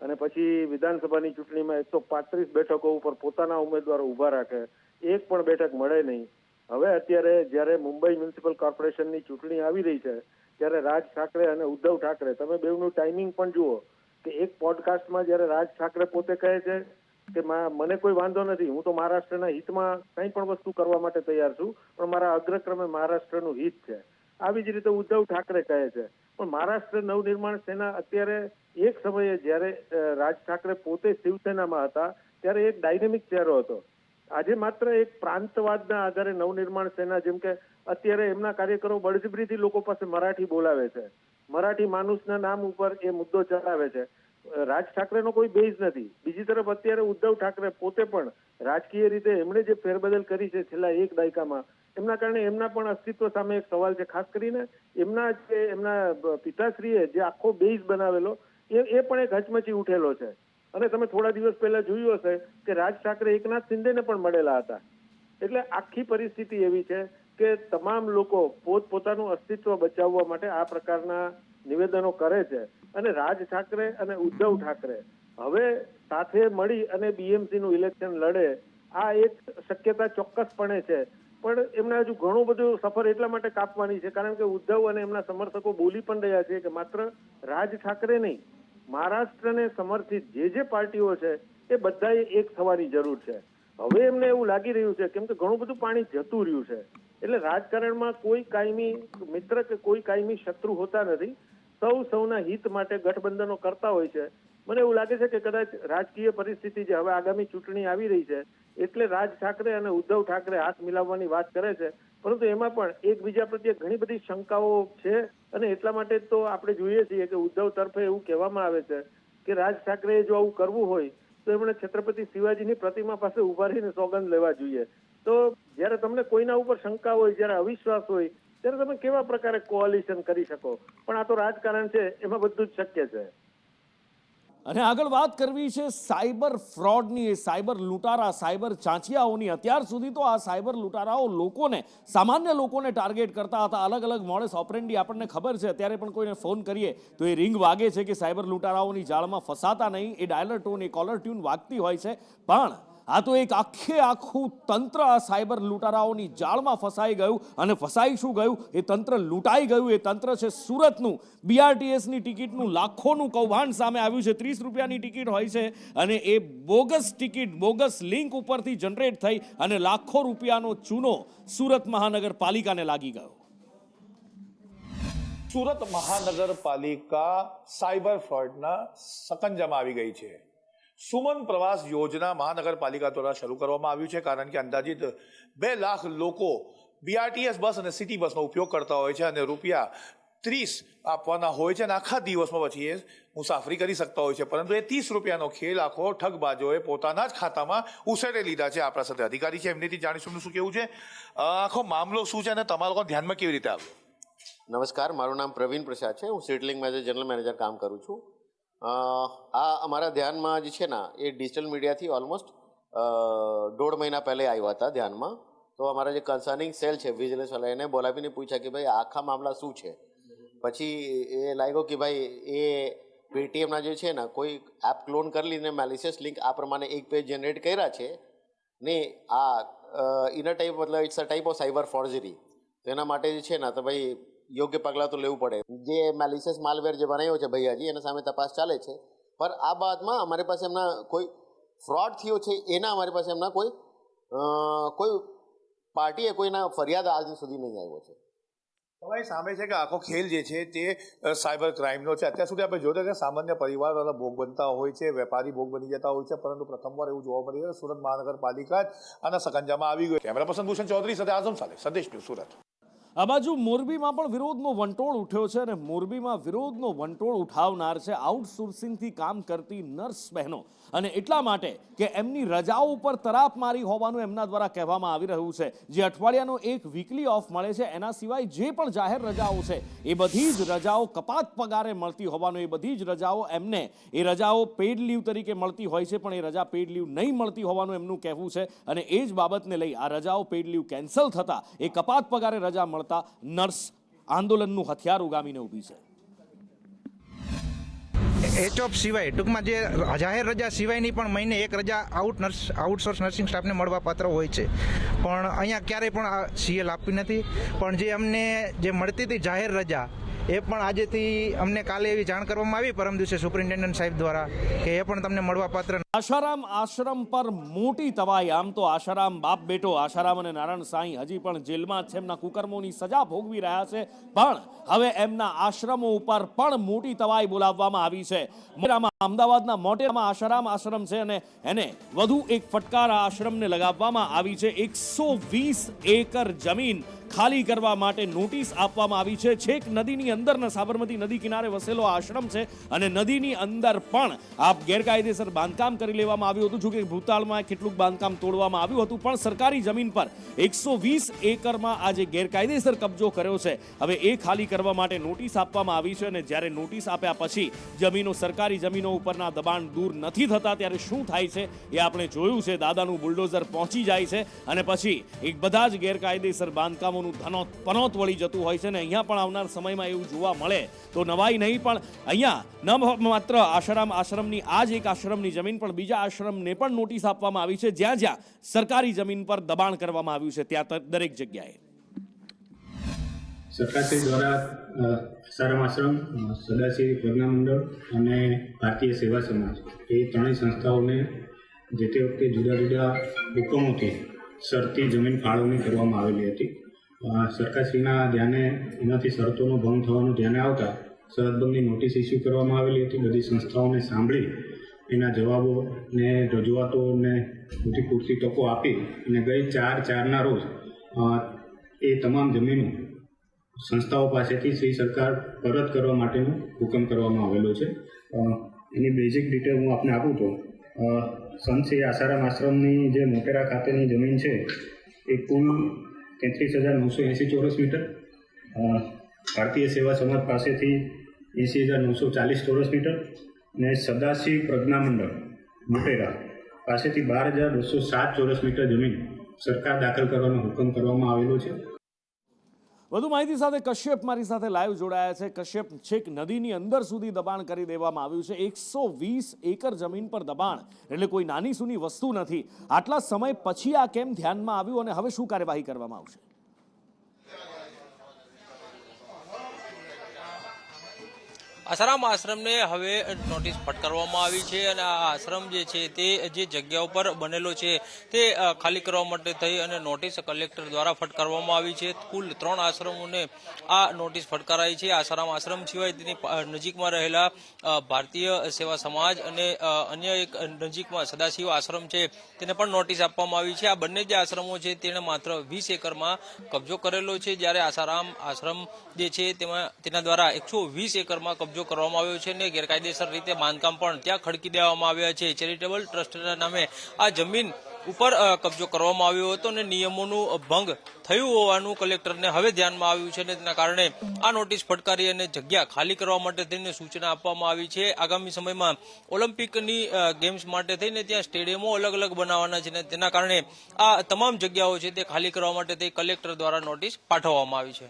અને પછી વિધાનસભાની ચૂંટણીમાં 135 બેઠકો ઉપર પોતાના ઉમેદવારો ઊભા રાખે, એક પણ બેઠક મળે નહીં. હવે અત્યારે જ્યારે મુંબઈ મ્યુનિસિપલ કોર્પોરેશનની ચૂંટણી આવી રહી છે ત્યારે રાજ ઠાકરે અને ઉદ્ધવ ઠાકરે, તમે બેવનું ટાઈમિંગ પણ જુઓ કે એક પોડકાસ્ટમાં જ્યારે રાજ ઠાકરે પોતે કહે છે કે મને કોઈ વાંધો નથી, હું તો મહારાષ્ટ્રના હિતમાં કંઈ પણ વસ્તુ કરવા માટે તૈયાર છું, પણ મારા અગ્રક્રમે મહારાષ્ટ્રનું હિત છે. આવી જ રીતે ઉદ્ધવ ઠાકરે કહે છે. પણ મહારાષ્ટ્ર નવનિર્માણ સેના અત્યારે એક સમયે જ્યારે રાજ ઠાકરે પોતે શિવસેનામાં હતા ત્યારે એક ડાયનેમિક ચહેરો હતો. આજે માત્ર એક પ્રાંતવાદના આધારે નવનિર્માણ સેના, જેમ કે અત્યારે એમના કાર્યકરો બળજબરીથી લોકો પાસે મરાઠી બોલાવે છે, મરાઠી માનુસના નામ ઉપર એ મુદ્દો ચલાવે છે. રાજ ઠાકરેનો કોઈ બેઝ નથી. બીજી તરફ અત્યારે ઉદ્ધવ ઠાકરે પોતે પણ રાજકીય રીતે એમણે જે ફેરબદલ કરી છે છેલ્લા એક દાયકામાં, એમના કારણે એમના પણ અસ્તિત્વ સામે એક સવાલ છે. ખાસ કરીને એમના પિતાશ્રીએ જે આખો બેઝ બનાવેલો એ પણ એક હચમચી ઉઠેલો છે. અને તમે થોડા દિવસ પહેલા જોયું હશે કે રાજ ઠાકરે એકનાથ શિંદેને પણ મળેલા હતા. એટલે આખી પરિસ્થિતિ એવી છે કે તમામ લોકો પોતપોતાનું અસ્તિત્વ બચાવવા માટે આ પ્રકારના નિવેદનો કરે છે. અને રાજ ઠાકરે અને ઉદ્ધવ ઠાકરે હવે સાથે મળી અને BMC નું ઇલેક્શન લડે, આ એક શક્યતા ચોક્કસપણે છે. પણ એમને હજુ ઘણું બધું સફર એટલા માટે કાપવાની છે કારણ કે ઉદ્ધવ અને એમના સમર્થકો બોલી પણ રહ્યા છે કે માત્ર રાજ ઠાકરે નહીં, મહારાષ્ટ્રને સમર્થિત જે પાર્ટીઓ છે એ બધાએ એક થવાની જરૂર છે. હવે એમને એવું લાગી રહ્યું છે કેમ કે ઘણું બધું પાણી જતું રહ્યું છે. એટલે રાજકારણમાં કોઈ કાયમી મિત્ર કે કોઈ કાયમી શત્રુ હોતા નથી. સૌના હિત માટે ગઠબંધનો કરતા હોય છે. મને એવું લાગે છે કે કદાચ રાજકીય પરિસ્થિતિ જે હવે આગામી ચૂંટણી આવી રહી છે એટલે રાજ ઠાકરે અને ઉદ્ધવ ઠાકરે હાથ મિલાવવાની વાત કરે છે. પરંતુ એમાં પણ એકબીજા પ્રત્યે ઘણી બધી શંકાઓ છે અને એટલા માટે તો આપણે જોઈએ છીએ કે ઉદ્ધવ તરફે એવું કહેવામાં આવે છે કે રાજ ઠાકરે જો આવું કરવું હોય તો એમણે છત્રપતિ શિવાજીની પ્રતિમા પાસે ઉભા રહીને સોગંદ લેવા જોઈએ. તો જ્યારે તમને કોઈના ઉપર શંકા હોય, જ્યારે અવિશ્વાસ હોય, ત્યારે તમે કેવા પ્રકારે કોઆલિશન કરી શકો? પણ આ તો રાજકારણ છે, એમાં બધું જ શક્ય છે. અને આગળ વાત કરવી છે સાયબર ફ્રોડની, સાયબર લૂંટારા, સાયબર ચાંચિયાઓની. અત્યાર સુધી તો આ સાયબર લૂંટારાઓ સામાન્ય લોકોને ટાર્ગેટ કરતા હતા. અલગ અલગ મોડસ ઓપરેન્ડી આપણને ખબર છે. અત્યારે પણ કોઈને ફોન કરીએ તો એ રિંગ વાગે છે કે સાયબર લૂંટારાઓની જાળમાં ફસાતા નહીં. એ ડાયલર ટોન, એ કોલર ટ્યુન વાગતી હોય છે. પણ આ તો એક આખું તંત્ર આ સાયબર લૂંટારાઓની જાળમાં ફસાઈ ગયું. અને ફસાઈ શું ગયું? એ તંત્ર લૂંટાઈ ગયું. એ તંત્ર છે સુરતનું. BRTSની ટિકિટનું લાખોનું કૌભાંડ સામે આવ્યું છે. 30 રૂપિયાની ટિકિટ હોય છે અને એ બોગસ ટિકિટ, બોગસ લિંક ઉપરથી જનરેટ થઈ અને લાખો રૂપિયાનો ચૂનો સુરત મહાનગરપાલિકાને લાગી ગયો. સુરત મહાનગરપાલિકા સાયબર ફ્રોડના સકંજામાં આવી ગઈ છે. સુમન પ્રવાસ યોજના મહાનગરપાલિકા દ્વારા શરૂ કરવામાં આવ્યું છે કારણ કે અંદાજિત 2 લાખ લોકો BRTS બસ અને સિટી બસનો ઉપયોગ કરતા હોય છે અને રૂપિયા 30 આપવાના હોય છે અને આખા દિવસમાં પછી એ મુસાફરી કરી શકતા હોય છે. પરંતુ એ 30 રૂપિયાનો ખેલ આખો ઠગબાજોએ પોતાના જ ખાતામાં ઉછેરી લીધા છે. આપણા સાથે અધિકારી છે, એમનેથી જાણીશું શું કેવું છે, આખો મામલો શું છે અને તમારા લોકો ધ્યાનમાં કેવી રીતે આવ્યો? નમસ્કાર, મારું નામ પ્રવીણ પ્રસાદ છે. હું સિટલિંગ મેં જનરલ મેનેજર કામ કરું છું. આ અમારા ધ્યાનમાં જે છે ને એ ડિજિટલ મીડિયાથી ઓલમોસ્ટ 1.5 મહિના પહેલે આવ્યા હતા ધ્યાનમાં. તો અમારા જે કન્સર્નિંગ સેલ છે વિજિલન્સ વાળા, એને બોલાવીને પૂછ્યા કે ભાઈ આખા મામલા શું છે. પછી એ લાગ્યો કે ભાઈ એ પેટીએમના જે છે ને કોઈ એપ ક્લોન કરી લઈને મેલિશિયસ લિંક આ પ્રમાણે એક પેજ જનરેટ કર્યા છે ને આ ઇનર ટાઈપ મતલબ it's a type of cyber forgery. તો એના માટે જે છે ને તો ભાઈ યોગ્ય પગલાં તો લેવું પડે. જે મેલિશિયસ માલવેર જે બનાવ્યો છે ભૈયાજી એના સામે તપાસ ચાલે છે. પણ આ બાબતમાં અમારી પાસે એમના કોઈ ફ્રોડ થયો છે એના અમારી પાસે એમના કોઈ પાર્ટીએ કોઈના ફરિયાદ આજ સુધી નહીં આવ્યો છે. તમારી સામે છે કે આખો ખેલ જે છે તે સાયબર ક્રાઇમનો છે. અત્યાર સુધી આપણે જોયું કે સામાન્ય પરિવારવાળા ભોગ બનતા હોય છે, વેપારી ભોગ બની જતા હોય છે, પરંતુ પ્રથમવાર એવું જોવા મળી રહ્યું સુરત મહાનગરપાલિકા જ આના સકંજામાં આવી ગયું. કેમેરા પર્સન ભૂષણ ચૌધરી સાથે આઝમ સાલે, સંદેશ ન્યૂઝ, સુરત. આ બાજુ મોરબીમાં પણ વિરોધનો વંટોળ ઉઠ્યો છે અને મોરબીમાં વિરોધનો વંટોળ ઉઠાવનાર છે આઉટસોર્સિંગથી કામ કરતી નર્સ બહેનો. અને એટલા માટે કે એમની રજાઓ ઉપર તરાપ મારી હોવાનું એમના દ્વારા કહેવામાં આવી રહ્યું છે. જે અઠવાડિયાનો એક વીકલી ઓફ મળે છે એના સિવાય જે પણ જાહેર રજાઓ છે એ બધી જ રજાઓ કપાત પગારે મળતી હોવાનું, એ બધી જ રજાઓ એમને એ રજાઓ પેડ લીવ તરીકે મળતી હોય છે પણ એ રજા પેડ લીવ નહીં મળતી હોવાનું એમનું કહેવું છે. અને એ જ બાબતને લઈ આ રજાઓ પેડ લીવ કેન્સલ થતા એ કપાત પગારે રજા મળતા નર્સ આંદોલનનું હથિયાર ઉગામીને ઊભી છે. HOF સિવાય ટૂંકમાં જે જાહેર રજા સિવાયની પણ મહિને એક રજા આઉટસોર્સ નર્સિંગ સ્ટાફને મળવાપાત્ર હોય છે. પણ અહીંયા ક્યારેય પણ CL આપી નથી. પણ જે અમને જે મળતી હતી જાહેર રજા એ પણ આજેથી અમને કાલે એવી જાણ કરવામાં આવી પરમ દિવસે સુપરિન્ટેન્ડન્ટ સાહેબ દ્વારા કે એ પણ તમને મળવાપાત્ર. આશારામ આશ્રમ પર મોટી તવાઈ. આમ તો આશારામ બાપ બેટો આશારામ અને નારાયણ સાંઈ હજી પણ જેલમાં છે, એમના કુકર્મોની સજા ભોગવી રહ્યા છે. પણ હવે એમના આશ્રમો ઉપર પણ મોટી તવાઈ બોલાવવામાં આવી છે. અમદાવાદના મોટેરામાં આશારામ આશ્રમ છે અને એને વધુ એક ફટકાર આ આશ્રમને લગાવવામાં આવી છે. 120 એકર જમીન ખાલી કરવા માટે નોટિસ આપવામાં આવી છે. છેક નદીની અંદરના સાબરમતી નદી કિનારે વસેલો આશ્રમ છે અને નદીની અંદર પણ આ ગેરકાયદેસર બાંધકામ કરી લેવામાં આવ્યું હતું. જોકે ભૂતાળમાં કેટલુંક બાંધકામ તોડવામાં આવ્યું હતું, પણ સરકારી જમીન પર 120 એકરમાં આ જે ગેરકાયદેસર કબજો કર્યો છે, હવે એ ખાલી કરવા માટે નોટિસ આપવામાં આવી છે. અને જ્યારે નોટિસ આપ્યા પછી સરકારી જમીનો ઉપરના દબાણ દૂર નથી થતા ત્યારે શું થાય છે એ આપણે જોયું છે. દાદાનું બુલડોઝર પહોંચી જાય છે અને પછી એક બધા જ ગેરકાયદેસર બાંધકામોનું પનોત વળી જતું હોય છે. અને અહીંયા પણ આવનાર સમયમાં એવું જોવા મળે તો નવાઈ નહીં, પણ અહીંયા ન માત્ર આશ્રમની આ જ એક આશ્રમની જમીન પણ બીજા આશ્રમને પણ નોટિસ આપવામાં આવી છે. જ્યાં જ્યાં સરકારી જમીન પર દબાણ કરવામાં આવ્યું છે ત્યાં દરેક જગ્યાએ સરકારશ્રી દ્વારા આસારામ આશ્રમ, સદાશિવ પ્રજ્ઞા મંડળ અને ભારતીય સેવા સમાજ એ ત્રણેય સંસ્થાઓને જે તે વખતે જુદા જુદા હુકમોથી શરતી જમીન ફાળવણી કરવામાં આવેલી હતી. સરકારશ્રીના ધ્યાને એનાથી શરતોનો ભંગ થવાનું ધ્યાને આવતા શરતબંધની નોટિસ ઇસ્યુ કરવામાં આવેલી હતી. બધી સંસ્થાઓને સાંભળી એના જવાબો ને રજૂઆતોને બધી પૂરતી તકો આપી અને ગઈ 4/4ના રોજ એ તમામ જમીનો સંસ્થાઓ પાસેથી શ્રી સરકાર પરત કરવા માટેનો હુકમ કરવામાં આવેલો છે. એની બેઝિક ડિટેલ હું આપને આપું તો સંત શ્રી આસારામ આશ્રમની જે મોટેરા ખાતેની જમીન છે એ કુલ 33,980 ચોરસ મીટર, ભારતીય સેવા સમાજ પાસેથી 80,940 ચોરસ મીટર અને સદાશિવ પ્રજ્ઞા મંડળ મોટેરા પાસેથી 12,207 ચોરસ મીટર જમીન સરકાર દાખલ કરવાનો હુકમ કરવામાં આવેલો છે. વધુ માહિતી સાથે કશ્યપ મારી સાથે લાઈવ જોડાયા છે. કશ્યપ, છેક નદીની અંદર સુધી દબાણ કરી દેવામાં આવ્યું છે. 120 એકર જમીન પર દબાણ એટલે કોઈ નાની સૂની વસ્તુ નથી. આટલા સમય પછી આ કેમ ધ્યાનમાં આવ્યું અને હવે શું કાર્યવાહી કરવામાં આવશે? આસારામ આશ્રમને હવે નોટિસ ફટકારવામાં આવી છે અને આ આશ્રમ જે છે તે જે જગ્યા ઉપર બનેલો છે તે ખાલી કરવા માટે થઈ અને નોટિસ કલેક્ટર દ્વારા ફટકારવામાં આવી છે. કુલ 3 આશ્રમોને આ નોટિસ ફટકારાઈ છે. આસારામ આશ્રમ સિવાય તેની નજીકમાં રહેલા ભારતીય સેવા સમાજ અને અન્ય એક નજીકમાં સદાશિવ આશ્રમ છે તેને પણ નોટિસ આપવામાં આવી છે. આ બંને જે આશ્રમો છે તેણે માત્ર 20 એકરમાં કબજો કરેલો છે, જ્યારે આસારામ આશ્રમ જે છે તેના દ્વારા 120 એકરમાં કબજો કરવામાં આવ્યો છે અને ગેરકાયદેસર રીતે બાંધકામ પણ ત્યાં ખડકી દેવામાં આવ્યા છે. ચેરિટેબલ ટ્રસ્ટના નામે આ જમીન ઉપર કબજો કરવામાં આવ્યો હતો અને નિયમોનું ભંગ થયું હોવાનું કલેક્ટરને હવે ધ્યાનમાં આવ્યું છે અને તેના કારણે આ નોટિસ ફટકારી અને જગ્યા ખાલી કરવા માટે થઈને સૂચના આપવામાં આવી છે. આગામી સમયમાં ઓલિમ્પિકની ગેમ્સ માટે થઈને ત્યાં સ્ટેડિયમો અલગ અલગ બનાવવાના છે અને તેના કારણે આ તમામ જગ્યાઓ છે તે ખાલી કરવા માટે તે કલેક્ટર દ્વારા નોટિસ પાઠવવામાં આવી છે.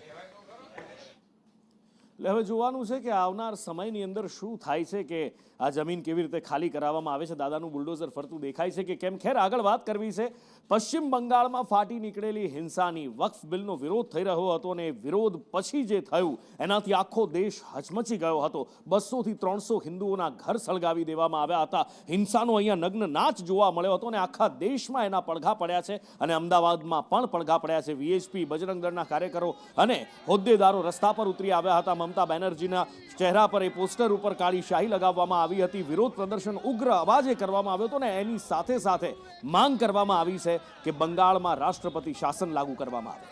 એટલે હવે જોવાનું છે કે આવનાર સમયની અંદર શું થાય છે કે આ જમીન કેવી રીતે ખાલી કરાવવામાં આવે છે. દાદાનું બુલડોઝર ફરતું દેખાય છે કે કેમ? ખેર, આગળ વાત કરવી છે. પશ્ચિમ બંગાળમાં ફાટી નીકળેલી હિંસાની વક્ફ બિલનો વિરોધ થઈ રહ્યો હતો અને વિરોધ પછી જે થયું એનાથી આખો દેશ હચમચી ગયો હતો. 200 થી 300 હિન્દુઓના ઘર સળગાવી દેવામાં આવ્યા હતા. હિંસાનો અહીંયા નગ્ન નાચ જોવા મળ્યો હતો અને આખા દેશમાં એના પડઘા પડ્યા છે અને અમદાવાદમાં પણ પડઘા પડ્યા છે. વીએચપી, બજરંગ દળના કાર્યકરો અને હોદ્દેદારો રસ્તા પર ઉતરી આવ્યા હતા. મમતા બેનર્જીના ચહેરા પર એ પોસ્ટર ઉપર કાળી શાહી લગાવવામાં આવી હતી. વિરોધ પ્રદર્શન ઉગ્ર અવાજે કરવામાં આવ્યો હતો અને એની સાથે સાથે માંગ કરવામાં આવી છે કે બંગાળમાં રાષ્ટ્રપતિ શાસન લાગુ કરવામાં આવે.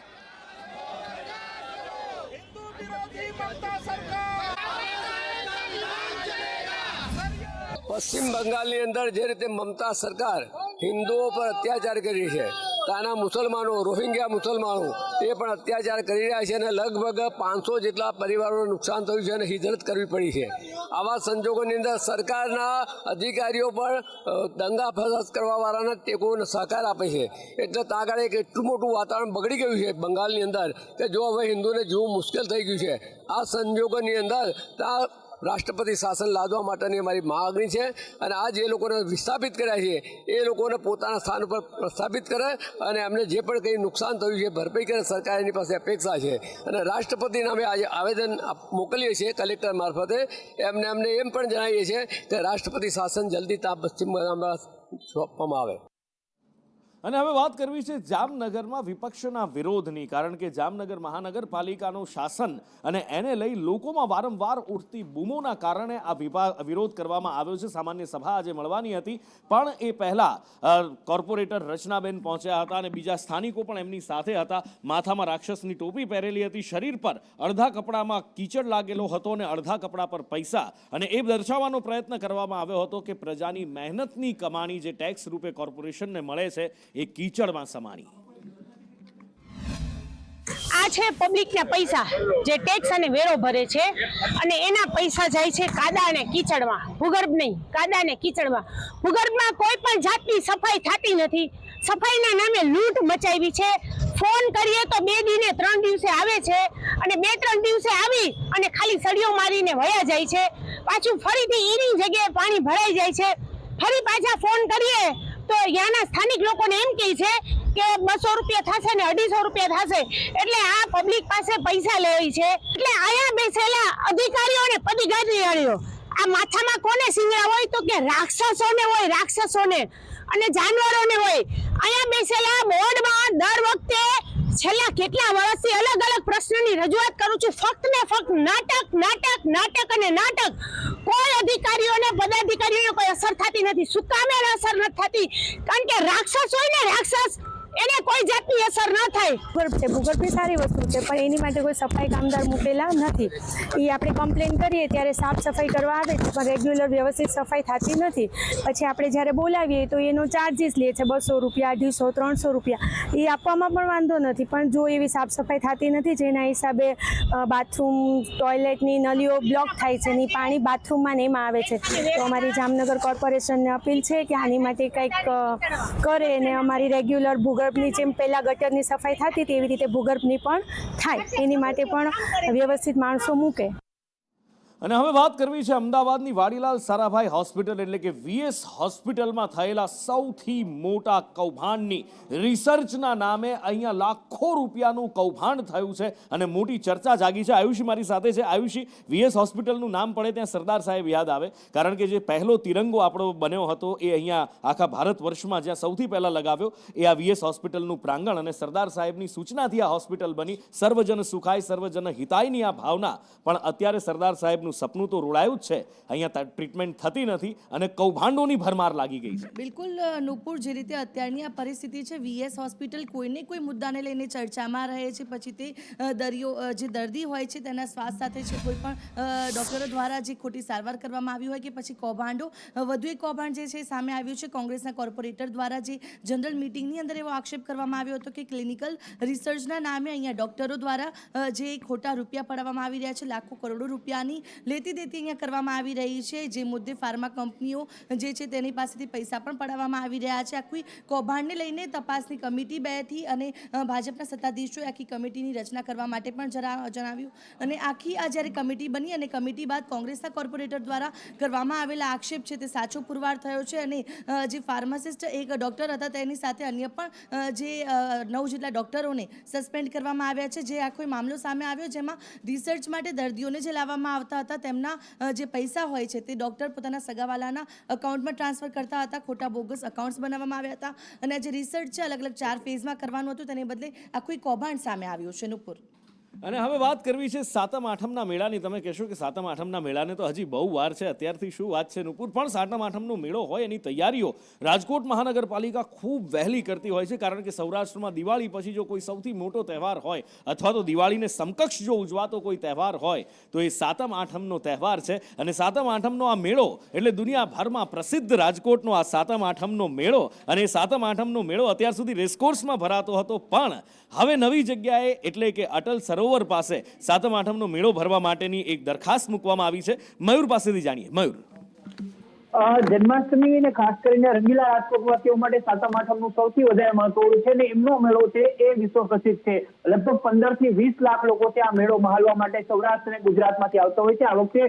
પશ્ચિમ બંગાળની અંદર જે રીતે મમતા સરકાર હિન્દુઓ પર અત્યાચાર કરી છે, ત્યાંના મુસલમાનો, રોહિંગ્યા મુસલમાનો તે પણ અત્યાચાર કરી રહ્યા છે અને લગભગ 500 જેટલા પરિવારોને નુકસાન થયું છે અને હિજરત કરવી પડી છે. આવા સંજોગોની અંદર સરકારના અધિકારીઓ પણ દંગા ફસાદ કરવાવાળાને ટેકો સહકાર આપે છે. એટલે ત્યાં આગળ એક એટલું મોટું વાતાવરણ બગડી ગયું છે બંગાળની અંદર કે જો હવે હિન્દુને જીવવું મુશ્કેલ થઈ ગયું છે. આ સંજોગોની અંદર ત્યાં રાષ્ટ્રપતિ શાસન લાદવા માટેની અમારી માગણી છે અને આ જે લોકોને વિસ્થાપિત કર્યા છે એ લોકોને પોતાના સ્થાન ઉપર પ્રસ્થાપિત કરે અને એમને જે પણ કંઈ નુકસાન થયું છે ભરપાઈ કરે. સરકાર એની પાસે અપેક્ષા છે અને રાષ્ટ્રપતિને અમે આજે આવેદન મોકલીએ છીએ કલેક્ટર મારફતે. અમને એમ પણ જણાવીએ છીએ કે રાષ્ટ્રપતિ શાસન જલ્દી ત્યાં પશ્ચિમ બંગાળમાં સોંપવામાં આવે. અને હવે વાત કરવી છે જામનગરમાં વિપક્ષના વિરોધની, કારણ કે જામનગર મહાનગરપાલિકાનું શાસન અને એને લઈ લોકોમાં વારંવાર ઉઠતી બૂમોના કારણે આ વિરોધ કરવામાં આવ્યો છે. સામાન્ય સભા આજે મળવાની હતી, પણ એ પહેલા કોર્પોરેટર રચનાબેન પહોંચ્યા હતા અને બીજા સ્થાનિકો પણ એમની સાથે હતા. માથામાં રાક્ષસની ટોપી પહેરેલી હતી, શરીર પર અડધા કપડામાં કીચડ લાગેલો હતો અને અડધા કપડા પર પૈસા, અને એ દર્શાવવાનો પ્રયત્ન કરવામાં આવ્યો હતો કે પ્રજાની મહેનતની કમાણી જે ટેક્સ રૂપે કોર્પોરેશનને મળે છે એ કીચડમાં સમાણી. આ છે પબ્લિકના પૈસા જે ટેક્સ અને વેરો ભરે છે, અને એના પૈસા જાય છે કાદા અને કીચડમાં. ભૂગર્ભ નહીં, કાદા અને કીચડમાં. ભૂગર્ભમાં કોઈ પણ જાતની સફાઈ થતી નથી. સફાઈના નામે લૂંટ મચાવી છે. ફોન કરીએ તો 2 દિને 3 દિવસે આવે છે, અને 2-3 દિવસે આવી અને ખાલી સળીઓ મારીને વયા જાય છે. પાછું ફરીથી એની જગ્યાએ પાણી ભરાઈ જાય છે. ફરી પાછા ફોન કરીએ તો ત્યાંના સ્થાનિક લોકોને એમ કહે છે કે 200 રૂપિયા થશે ને 250 રૂપિયા થશે. એટલે આ પબ્લિક પાસે પૈસા લેવી છે. એટલે આયા બેસેલા અધિકારીઓ અને પદાધિકારીઓ આ માથામાં કોને સિંગડા હોય તો કે રાક્ષસોને હોય, રાક્ષસોને અને જાનવરોને હોય. અહીંયા બેસેલા બોર્ડમાં દર વખતે છેલ્લા કેટલા વર્ષથી અલગ અલગ પ્રશ્નની રજૂઆત કરું છું. ફક્ત ને ફક્ત નાટક નાટક નાટક અને નાટક. કોઈ અધિકારીઓને પદાધિકારીઓને કોઈ અસર થતી નથી. શું કામે અસર નથી થતી? કારણ કે રાક્ષસ હોય ને રાક્ષસ, એને કોઈ જાતની અસર ન થાય. ભૂગર્ભ છે, ભૂગર્ભ સારી વસ્તુ છે, પણ એની માટે કોઈ સફાઈ કામદાર મૂકેલા નથી. એ આપણે કમ્પ્લેન કરીએ ત્યારે સાફ સફાઈ કરવા આવે છે, પણ રેગ્યુલર વ્યવસ્થિત સફાઈ થતી નથી. પછી આપણે જ્યારે બોલાવીએ તો એનો ચાર્જીસ લે છે 200 રૂપિયા, 250, 300 રૂપિયા. એ આપવામાં પણ વાંધો નથી, પણ જો એવી સાફ સફાઈ થતી નથી જેના હિસાબે બાથરૂમ ટોયલેટની નળીઓ બ્લોક થાય છે ને પાણી બાથરૂમમાં ને એમાં આવે છે. તો અમારી જામનગર કોર્પોરેશનને અપીલ છે કે આની માટે કંઈક કરે ને અમારી રેગ્યુલર ભૂગર્ભની જેમ પહેલાં ગટરની સફાઈ થતી હતી એવી રીતે ભૂગર્ભની પણ થાય, એની માટે પણ વ્યવસ્થિત માણસો મૂકે. અને હવે વાત કરવી છે અમદાવાદની વાડીલાલ સારાભાઈ હોસ્પિટલ એટલે કે વીએસ હોસ્પિટલમાં થયેલા સૌથી મોટા કૌભાંડની. રિસર્ચના નામે અહીંયા લાખો રૂપિયાનું કૌભાંડ થયું છે અને મોટી ચર્ચા જાગી છે. આયુષી મારી સાથે છે. આયુષી, વીએસ હોસ્પિટલનું નામ પડે ત્યાં સરદાર સાહેબ યાદ આવે, કારણ કે જે પહેલો તિરંગો આપણો બન્યો હતો એ અહીંયા આખા ભારત વર્ષમાં જ્યાં સૌથી પહેલાં લગાવ્યો એ આ વીએસ હોસ્પિટલનું પ્રાંગણ, અને સરદાર સાહેબની સૂચનાથી આ હોસ્પિટલ બની. સર્વજન સુખાય સર્વજન હિતાયની આ ભાવના, પણ અત્યારે સરદાર સાહેબનું સપનું તો રોડાયું જ છે. અહીંયા ટ્રીટમેન્ટ થતી નથી અને કૌભાંડોની ભરમાર લાગી ગઈ છે. બિલકુલ નુપુર, જે રીતે અત્યારની આ પરિસ્થિતિ છે, વીએસ હોસ્પિટલ કોઈને કોઈ મુદ્દાને લઈને ચર્ચામાં રહે છે. પછી તે જે દર્દી હોય છે તેના સ્વાસ્થ્ય સાથે છે કોઈ પણ ડૉક્ટરો દ્વારા જે ખોટી સારવાર કરવામાં આવી હોય કે પછી કૌભાંડો. વધુ એક કૌભાંડ જે છે સામે આવ્યું છે કોંગ્રેસના કોર્પોરેટર દ્વારા, જે જનરલ મિટિંગની અંદર એવો આક્ષેપ કરવામાં આવ્યો હતો કે ક્લિનિકલ રિસર્ચના નામે અહીંયા ડૉક્ટરો દ્વારા જે ખોટા રૂપિયા પડાવવામાં આવી રહ્યા છે, લાખો કરોડો રૂપિયાની લેતી દેતી અહીંયા કરવામાં આવી રહી છે. જે મુદ્દે ફાર્મા કંપનીઓ જે છે તેની પાસેથી પૈસા પણ પડાવવામાં આવી રહ્યા છે. આખી કૌભાંડને લઈને તપાસની કમિટી બેઠી અને ભાજપના સત્તાધીશોએ આખી કમિટીની રચના કરવા માટે પણ જણાવ્યું. અને આખી આ જ્યારે કમિટી બની અને કમિટી બાદ કોંગ્રેસના કોર્પોરેટર દ્વારા કરવામાં આવેલા આક્ષેપ છે તે સાચો પુરવાર થયો છે. અને જે ફાર્માસિસ્ટ એક ડૉક્ટર હતા તેની સાથે અન્ય પણ જે 9 જેટલા ડૉક્ટરોને સસ્પેન્ડ કરવામાં આવ્યા છે. જે આખો મામલો સામે આવ્યો, જેમાં રિસર્ચ માટે દર્દીઓને જે લાવવામાં આવતા હતા તેમના જે પૈસા હોય છે તે ડૉક્ટર પોતાના સગાવાલાના અકાઉન્ટમાં ટ્રાન્સફર કરતા હતા. ખોટા બોગસ અકાઉન્ટ્સ બનાવવામાં આવ્યા હતા અને જે રિસર્ચ છે અલગ અલગ 4 ફેઝમાં કરવાનું હતું, તેને બદલે આખું કૌભાંડ સામે આવ્યું છે. નુપુર, અને હવે વાત કરવી છે સાતમ આઠમના મેળાની. તમે કહેશો કે સાતમ આઠમના મેળાને તો હજી બહુ વાર છે, અત્યારથી શું વાત છે નુપુર, પણ સાતમ આઠમનો મેળો હોય એની તૈયારીઓ રાજકોટ મહાનગરપાલિકા ખૂબ વહેલી કરતી હોય છે. કારણ કે સૌરાષ્ટ્રમાં દિવાળી પછી જો કોઈ સૌથી મોટો તહેવાર હોય અથવા તો દિવાળીને સમકક્ષ જો ઉજવાતો કોઈ તહેવાર હોય તો એ સાતમ આઠમનો તહેવાર છે. અને સાતમ આઠમનો આ મેળો એટલે દુનિયાભરમાં પ્રસિદ્ધ રાજકોટનો આ સાતમ આઠમનો મેળો. અને સાતમ આઠમનો મેળો અત્યાર સુધી રેસકોર્સમાં ભરાતો હતો, પણ હવે નવી જગ્યાએ એટલે કે અટલ સરોવર પાસે સાતમ આઠમનો મેળો ભરવા માટેની એક દરખાસ્ત મૂકવામાં આવી છે. મયુર પાસેથી જાણીએ. મયુર, જન્માષ્ટમી અને ખાસ કરીને રંગીલા રાજકોટવાસીઓ માટે સાતમ આઠમનું સૌથી વધારે મહત્વ છે અને એમનો મેળો છે એ વિશ્વ પ્રસિદ્ધ છે. લગભગ 15 થી 20 લાખ લોકો છે આ મેળો મહાલવા માટે સૌરાષ્ટ્ર અને ગુજરાતમાંથી આવતા હોય છે. આ વખતે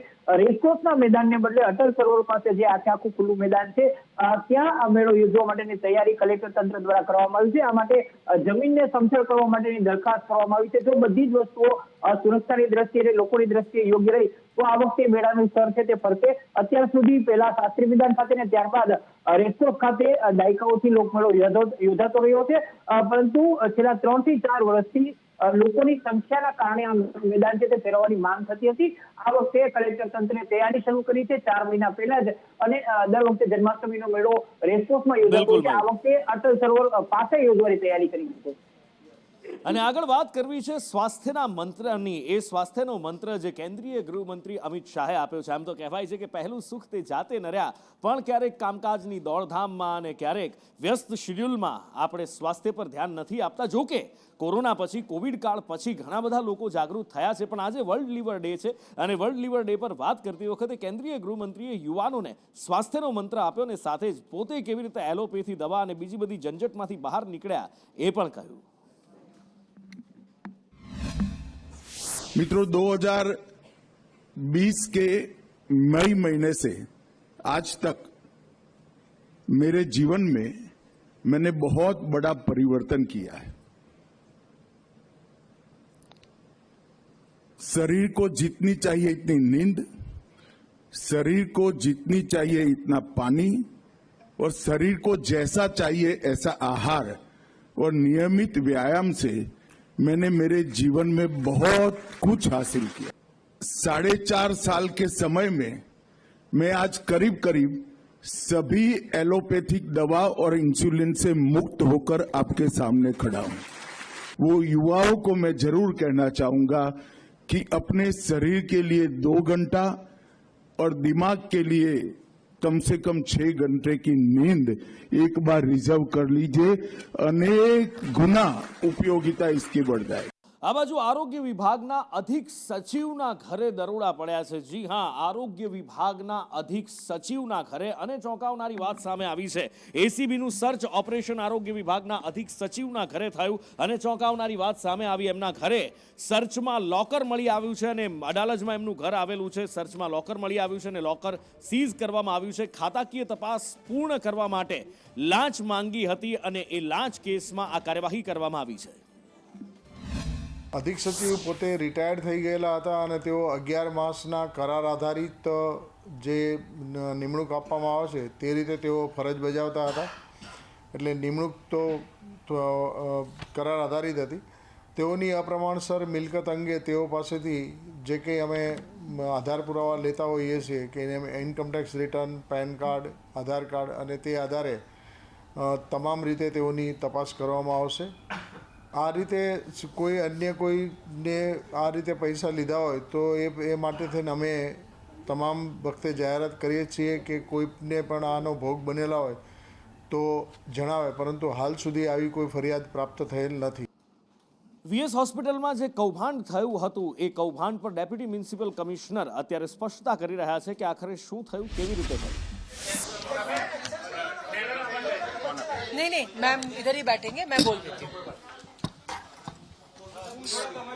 રેસકોર્સના મેદાનને બદલે અટલ સરોવર પાસે જે આખે આખું ખુલ્લું મેદાન છે ત્યાં આ મેળો યોજવા માટેની તૈયારી કલેક્ટર તંત્ર દ્વારા કરવામાં આવી છે. આ માટે જમીનને સમતળ કરવા માટેની દરખાસ્ત કરવામાં આવી છે. જો બધી જ વસ્તુઓ સુરક્ષાની દ્રષ્ટિએ અને લોકોની દ્રષ્ટિએ યોગ્ય રહી તો આ વખતે મેળાનું સ્તર છે તે ફરશે. અત્યાર સુધી પહેલા શાસ્ત્રી વિધાન ખાતે ને ત્યારબાદ રેસકોર્સ ખાતે દાયકાઓથી લોકમેળો યોજાતો રહ્યો છે, પરંતુ છેલ્લા 3 થી 4 વર્ષથી લોકોની સંખ્યાના કારણે આ મેદાન છે તે ફેરવવાની માંગ થતી હતી. આ વખતે કલેક્ટર તંત્રે તૈયારી શરૂ કરી છે 4 મહિના પહેલા જ, અને દર વખતે જન્માષ્ટમીનો મેળો રેસકોર્સમાં યોજાતો છે. આ વખતે અટલ સરોવર પાસે યોજવાની તૈયારી કરી છે. અને આગળ વાત કરવી છે સ્વાસ્થ્યના મંત્રની. એ સ્વાસ્થ્યનો મંત્ર જે કેન્દ્રીય ગૃહમંત્રી અમિત શાહે આપ્યો છે. આમ તો કહેવાય છે કે પહેલું સુખ તે જાતે નર્યા, પણ ક્યારેક કામકાજની દોડધામમાં અને ક્યારેક વ્યસ્ત શેડ્યુલમાં આપણે સ્વાસ્થ્ય પર ધ્યાન નથી આપતા. જો કે કોરોના પછી, કોવિડ કાળ પછી ઘણા બધા લોકો જાગૃત થયા છે, પણ આજે વર્લ્ડ લીવર ડે છે અને વર્લ્ડ લીવર ડે પર વાત કરતી વખતે કેન્દ્રીય ગૃહમંત્રીએ યુવાનોને સ્વાસ્થ્યનો મંત્ર આપ્યો અને સાથે જ પોતે કેવી રીતે એલોપેથી દવા અને બીજી બધી ઝંઝટમાંથી બહાર નીકળ્યા એ પણ કહ્યું. मित्रों 2020 के मई महीने से आज तक मेरे जीवन में मैंने बहुत बड़ा परिवर्तन किया है. शरीर को जितनी चाहिए इतनी नींद, शरीर को जितनी चाहिए इतना पानी और शरीर को जैसा चाहिए ऐसा आहार और नियमित व्यायाम से मैंने मेरे जीवन में बहुत कुछ हासिल किया. 4.5 साल के समय में मैं आज करीब करीब सभी एलोपैथिक दवा और इंसुलिन से मुक्त होकर आपके सामने खड़ा हूं. वो युवाओं को मैं जरूर कहना चाहूंगा कि अपने शरीर के लिए 2 घंटा और दिमाग के लिए कम से कम 6 घंटे की नींद एक बार रिजर्व कर लीजिए. अनेक गुना उपयोगिता इसकी बढ़ जाए. આ બાજુ આરોગ્ય વિભાગના અધિક સચિવના ઘરે દરોડા પડ્યા છે. જી હા, આરોગ્ય વિભાગના અધિક સચિવના ઘરે, અને ચોંકાવનારી વાત સામે આવી છે. એસીબીનું સર્ચ ઓપરેશન આરોગ્ય વિભાગના અધિક સચિવના ઘરે થયું અને ચોંકાવનારી વાત સામે આવી. એમના ઘરે સર્ચમાં લોકર મળી આવ્યું છે અને અડાલજમાં એમનું ઘર આવેલું છે. સર્ચમાં લોકર મળી આવ્યું છે અને લોકર સીઝ કરવામાં આવ્યું છે. ખાતાકીય તપાસ પૂર્ણ કરવા માટે લાંચ માંગી હતી અને એ લાંચ કેસમાં આ કાર્યવાહી કરવામાં આવી છે. અધિક સચિવ પોતે રિટાયર્ડ થઈ ગયેલા હતા અને તેઓ 11 માસના કરાર આધારિત જે નિમણૂક આપવામાં આવે છે તે રીતે તેઓ ફરજ બજાવતા હતા. એટલે નિમણૂક તો કરાર આધારિત હતી. તેઓની અપ્રમાણસર મિલકત અંગે તેઓ પાસેથી જે કંઈ અમે આધાર પુરાવા લેતા હોઈએ છીએ કે ઇન્કમટેક્સ રિટર્ન, પેન કાર્ડ, આધાર કાર્ડ, અને તે આધારે તમામ રીતે તેઓની તપાસ કરવામાં આવશે. આ રીતે કોઈ અન્ય કોઈને આ રીતે પૈસા લીધા હોય તો એ માટે થઈને અમે તમામ વખતે જાહેરાત કરીએ છીએ કે કોઈને પણ આનો ભોગ બનેલા હોય તો જણાવે, પરંતુ હાલ સુધી આવી કોઈ ફરિયાદ પ્રાપ્ત થયેલ નથી. વીએસ હોસ્પિટલમાં જે કૌભાંડ થયું હતું એ કૌભાંડ પર ડેપ્યુટી મ્યુનિસિપલ કમિશનર અત્યારે સ્પષ્ટતા કરી રહ્યા છે કે આખરે શું થયું, કેવી રીતે થયું. नहीं मैम इधर ही बैठेंगे, मैं बोल देती हूँ.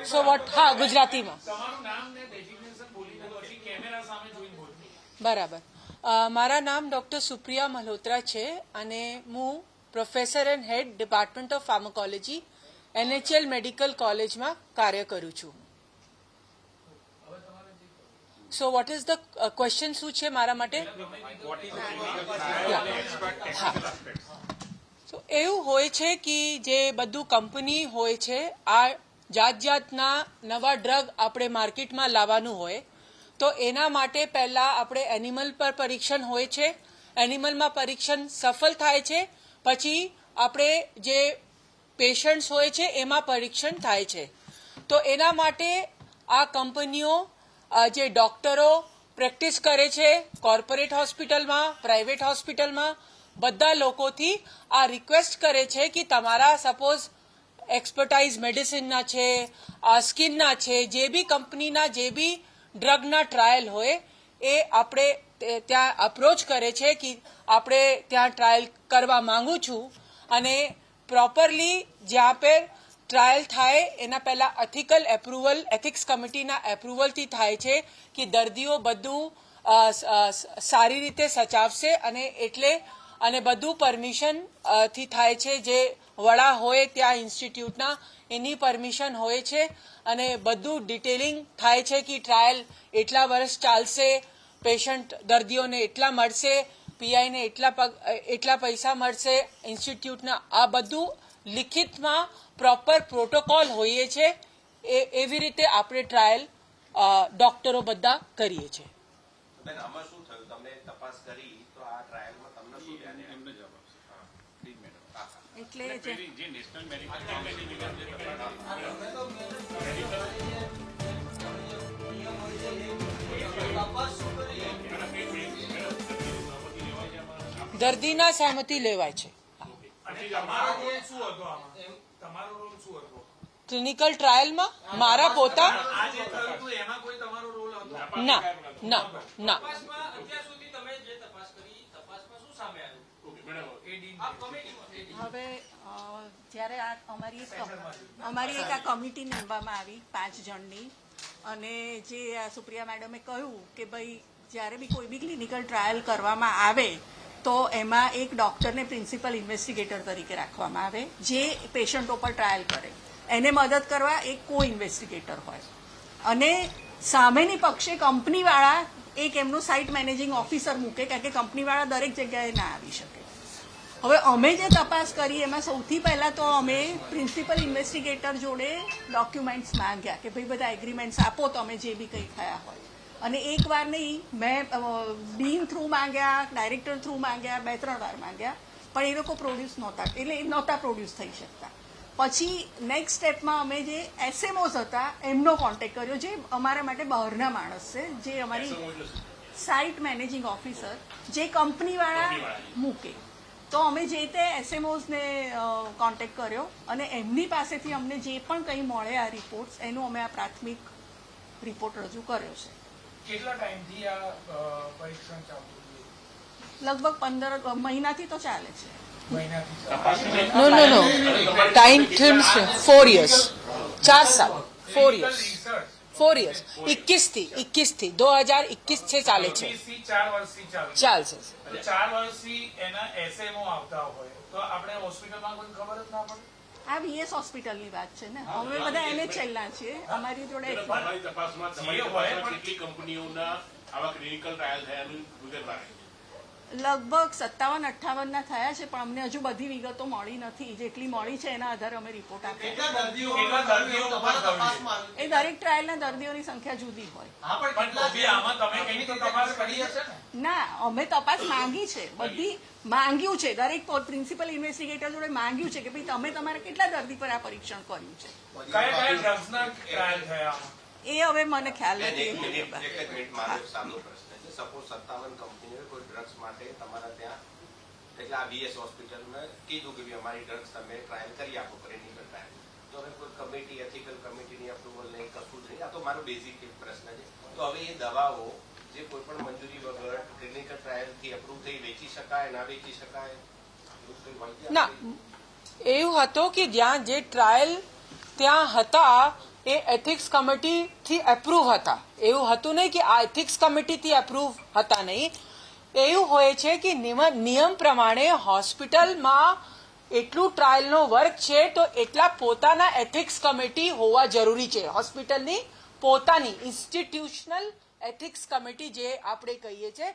So what? हाँ, गुजराती में બરાબર. મારા નામ ડૉક્ટર સુપ્રિયા મલ્હોત્રા છે અને હું professor and head department of pharmacology NHL medical કોલેજમાં કાર્ય કરું છું. So what is the question શું છે મારા માટે? તો એવું હોય છે કે જે બધું કંપની હોય છે, આ જાતના નવા ડ્રગ આપણે માર્કેટમાં લાવવાનું હોય તો એના માટે પહેલાં આપણે એનિમલ પર પરીક્ષણ હોય છે. એનિમલમાં પરીક્ષણ સફળ થાય છે, પછી આપણે જે પેશન્ટ્સ હોય છે એમાં પરીક્ષણ થાય છે. તો એના માટે આ કંપનીઓ જે ડૉક્ટરો પ્રેક્ટિસ કરે છે કોર્પોરેટ હોસ્પિટલમાં, પ્રાઇવેટ હોસ્પિટલમાં, બધા લોકોથી આ રિક્વેસ્ટ કરે છે કે તમારા સપોઝ એક્સપર્ટાઇઝ મેડિસિનના છે, સ્કિનના છે, જે બી કંપનીના જે બી ડ્રગના ટ્રાયલ હોય એ આપણે ત્યાં અપ્રોચ કરે છે કે આપણે ત્યાં ટ્રાયલ કરવા માંગુ છું. અને પ્રોપરલી જ્યાં પર ટ્રાયલ થાય એના પહેલાં એથિકલ એપ્રુવલ, એથિક્સ કમિટીના એપ્રુવલથી થાય છે કે દર્દીઓ બધું સારી રીતે સચાવશે અને એટલે અને બધું પરમિશન થી થાય છે. જે વડા હોય ત્યાં ઇન્સ્ટિટ્યૂટના એની પરમિશન હોય છે અને બધું ડિટેલિંગ થાય છે કે ટ્રાયલ એટલા વર્ષ ચાલશે, પેશન્ટ દર્દીઓને એટલા મળશે, પીઆઈને એટલા પૈસા મળશે ઇન્સ્ટિટ્યૂટના. આ બધું લિખિતમાં પ્રોપર પ્રોટોકોલ હોઈએ છે. એવી રીતે આપણે ટ્રાયલ ડોક્ટરો બધા કરીએ છીએ. દર્દીના સહમતિ લેવાય છે. ક્લિનિકલ ટ્રાયલમાં મારા પોતા ના ના ના હવે જ્યારે અમારી એક આ કમિટી નીમવામાં આવી 5 જણની, અને જે સુપ્રિયા મેડમે કહ્યું કે ભાઈ જ્યારે બી કોઈ બી ક્લિનિકલ ટ્રાયલ કરવામાં આવે તો એમાં એક ડોક્ટરને પ્રિન્સિપલ ઇન્વેસ્ટિગેટર તરીકે રાખવામાં આવે, જે પેશન્ટો પર ટ્રાયલ કરે. એને મદદ કરવા એક કો ઇન્વેસ્ટિગેટર હોય, અને સામેની પક્ષે કંપનીવાળા એક એમનું સાઇટ મેનેજિંગ ઓફિસર મૂકે, કારણ કે કંપનીવાળા દરેક જગ્યાએ ના આવી શકે. હવે અમે જે તપાસ કરી એમાં સૌથી પહેલાં તો અમે પ્રિન્સિપલ ઇન્વેસ્ટિગેટર જોડે ડોક્યુમેન્ટ્સ માંગ્યા કે ભાઈ બધા એગ્રીમેન્ટ્સ આપો તમે જે બી કંઈ થયા હોય. અને એક વાર નહીં, મેં ડીન થ્રુ માંગ્યા, ડાયરેક્ટર થ્રુ માંગ્યા, 2-3 વાર માંગ્યા, પણ એ લોકો પ્રોડ્યુસ નહોતા પ્રોડ્યુસ થઈ શકતા. પછી નેક્સ્ટ સ્ટેપમાં અમે જે એસએમઓસ હતા એમનો કોન્ટેક્ટ કર્યો, જે અમારા માટે બહારના માણસ છે, જે અમારી સાઇટ મેનેજિંગ ઓફિસર, જે કંપનીવાળા મૂકે. તો અમે જે તે એસએમઓસને કોન્ટેક્ટ કર્યો અને એમની પાસેથી અમને જે પણ કંઈ મળે આ રિપોર્ટ્સ, એનું અમે આ પ્રાથમિક રિપોર્ટ રજૂ કર્યો છે. કેટલા ટાઈમથી આ પરીક્ષણ ચાલુ છે? લગભગ 15 મહિનાથી તો ચાલે છે. નો ટાઈમ ટર્મ્સ 4 years, 4 સાલ, 4 years, 4 years, 21 થી 2021 से ચાલે છે. 4 વર્ષથી ચાલશે. 4 વર્ષથી એના એસએમઓ આવતા હોય તો આપણે હોસ્પિટલમાં કોઈ ખબર જ ના પડે. આ વીએસ હોસ્પિટલની વાત છે ને, અમે બધા NHL ના છીએ, અમારી જોડે કંપનીઓના આવા ક્લિનિકલ ટ્રાયલ થયાનું વિગતવાર લગભગ 57-58 ના થયા છે, પણ અમને હજુ બધી વિગતો મળી નથી. જેટલી મળી છે એના આધારે અમે રિપોર્ટ આપીએ. એ દરેક ટ્રાયલના દર્દીઓની સંખ્યા જુદી હોય. ના, અમે તપાસ માંગી છે, બધી માંગ્યું છે. દરેક પ્રિન્સિપલ ઇન્વેસ્ટિગેટર જોડે માંગ્યું છે કે ભાઈ તમે તમારા કેટલા દર્દી પર આ પરીક્ષણ કર્યું છે. એ હવે મને ખ્યાલ નથી. સપોઝ 57 કંપનીઓએ કોઈ ડ્રગ્સ માટે તમારા ત્યાં, એટલે આ વીએસ હોસ્પિટલમાં કીધું કે અમારી ડ્રગ્સ તમે ટ્રાયલ કરી આપો, ક્લિનિકલ ટ્રાયલ, તો હવે કોઈ કમિટી, એથિકલ કમિટીની અપ્રુવલ નહીં, કશું જ નહીં. આ તો મારો બેઝિક પ્રશ્ન છે. તો હવે એ દવાઓ જે કોઈ પણ મંજૂરી વગર ક્લિનિકલ ટ્રાયલથી અપ્રુવ થઈ વેચી શકાય, ના વેચી શકાય? ના, એવું હતું કે જ્યાં જે ટ્રાયલ ત્યાં હતા એ એથિક્સ કમિટીથી એપ્રુવ હતા. એવું હતું નહીં કે આ એથિક્સ કમિટીથી એપ્રુવ હતા નહીં. એવું હોય છે કે નિયમ પ્રમાણે હોસ્પિટલમાં એટલું ટ્રાયલનો વર્ક છે તો એટલા પોતાના એથિક્સ કમિટી હોવા જરૂરી છે. હોસ્પિટલની પોતાની ઇન્સ્ટિટ્યુશનલ એથિક્સ કમિટી જે આપણે કહીએ છીએ.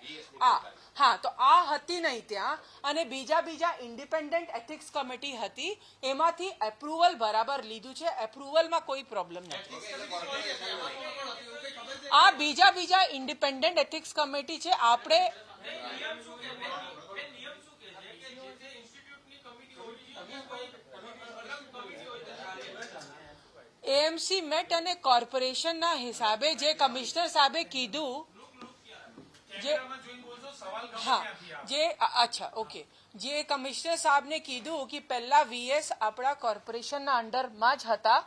હા, તો આ હતી નહીં ત્યાં, અને બીજા ઇન્ડિપેન્ડન્ટ એથિક્સ કમિટી હતી, એમાંથી એપ્રુવલ બરાબર લીધું છે. એપ્રુવલમાં કોઈ પ્રોબ્લેમ નથી. આ બીજા ઇન્ડિપેન્ડન્ટ એથિક્સ કમિટી છે. આપણે એએમસી મેટ અને કોર્પોરેશનના હિસાબે જે કમિશનર સાહેબે કીધું, જે કમિશનર સાહેબને કીધું કે પહેલા વીએસ આપણા કોર્પોરેશનના અંડરમાં જ હતા,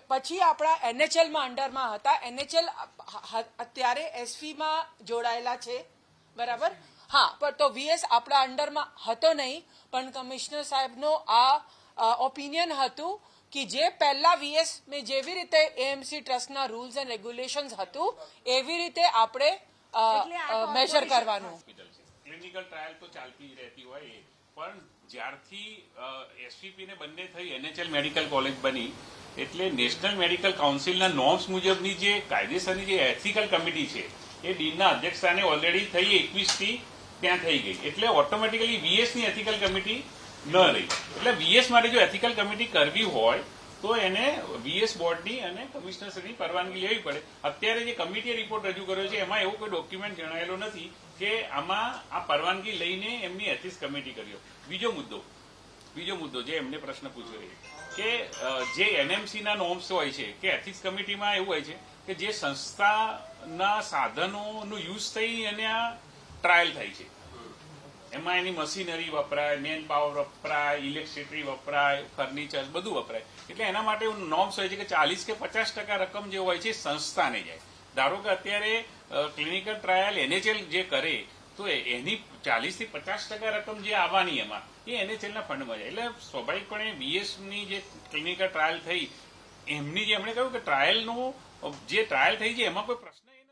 પછી આપણા એનએચએલમાં અંડરમાં હતા. એનએચએલ અત્યારે એસવીમાં જોડાયેલા છે, બરાબર? હા, પણ તો વીએસ આપણા અંડરમાં હતો નહીં, પણ કમિશનર સાહેબનો આ ઓપિનિયન હતું કે જે પહેલા વીએસ મેં જેવી રીતે એએમસી ટ્રસ્ટના રૂલ્સ એન્ડ રેગ્યુલેશન્સ હતું એવી રીતે આપણે મેજર કરવાનું. ક્લિનિકલ ટ્રાયલ તો ચાલતી જ રહેતી હોય, પણ જ્યારથી એસવીપી ને બંને થઈ NHL મેડિકલ કોલેજ બની એટલે નેશનલ મેડિકલ કાઉન્સિલના નોર્મ્સ મુજબની જે કાયદેસરની જે એથિકલ કમિટી છે એ ડીનના અધ્યક્ષસ્થાને ઓલરેડી થઈ 21 થી ત્યાં થઈ ગઈ, એટલે ઓટોમેટિકલી VSની એથિકલ કમિટી ન રહી. એટલે VS માટે જો એથિકલ કમિટી કરવી હોય તો એને VS બોર્ડની અને કમિશનરશ્રીની પરવાનગી લેવી પડે. અત્યારે જે કમિટીએ રિપોર્ટ રજૂ કર્યો છે એમાં એવો કોઈ ડોક્યુમેન્ટ જણાયેલો નથી કે આમાં આ પરવાનગી લઈને એમની એથિક્સ કમિટી કર્યો. બીજો મુદ્દો જે એમને પ્રશ્ન પૂછ્યો કે જે NMCના નોર્મ્સ હોય છે કે એથિક્સ કમિટીમાં એવું હોય છે કે જે સંસ્થાના સાધનોનું યુઝ થઈ અને આ ટ્રાયલ થાય છે, એમાં એની મશીનરી વપરાય, મેન પાવર વપરાય, ઇલેક્ટ્રિસિટી વપરાય, ફર્નિચર બધું વપરાય. એટલે એના માટે નોર્મ્સ હોય છે કે 40 કે 50% રકમ જે હોય છે સંસ્થાને જાય. ધારો કે અત્યારે ક્લિનિકલ ટ્રાયલ NHL જે કરે તો એની 40 થી 50% રકમ જે આવવાની એમાં એ NHLના ફંડમાં જાય. એટલે સ્વાભાવિકપણે VSની જે ક્લિનિકલ ટ્રાયલ થઈ એમની જે એમણે કહ્યું કે ટ્રાયલનું જે ટ્રાયલ થઈ છે એમાં કોઈ પ્રશ્ન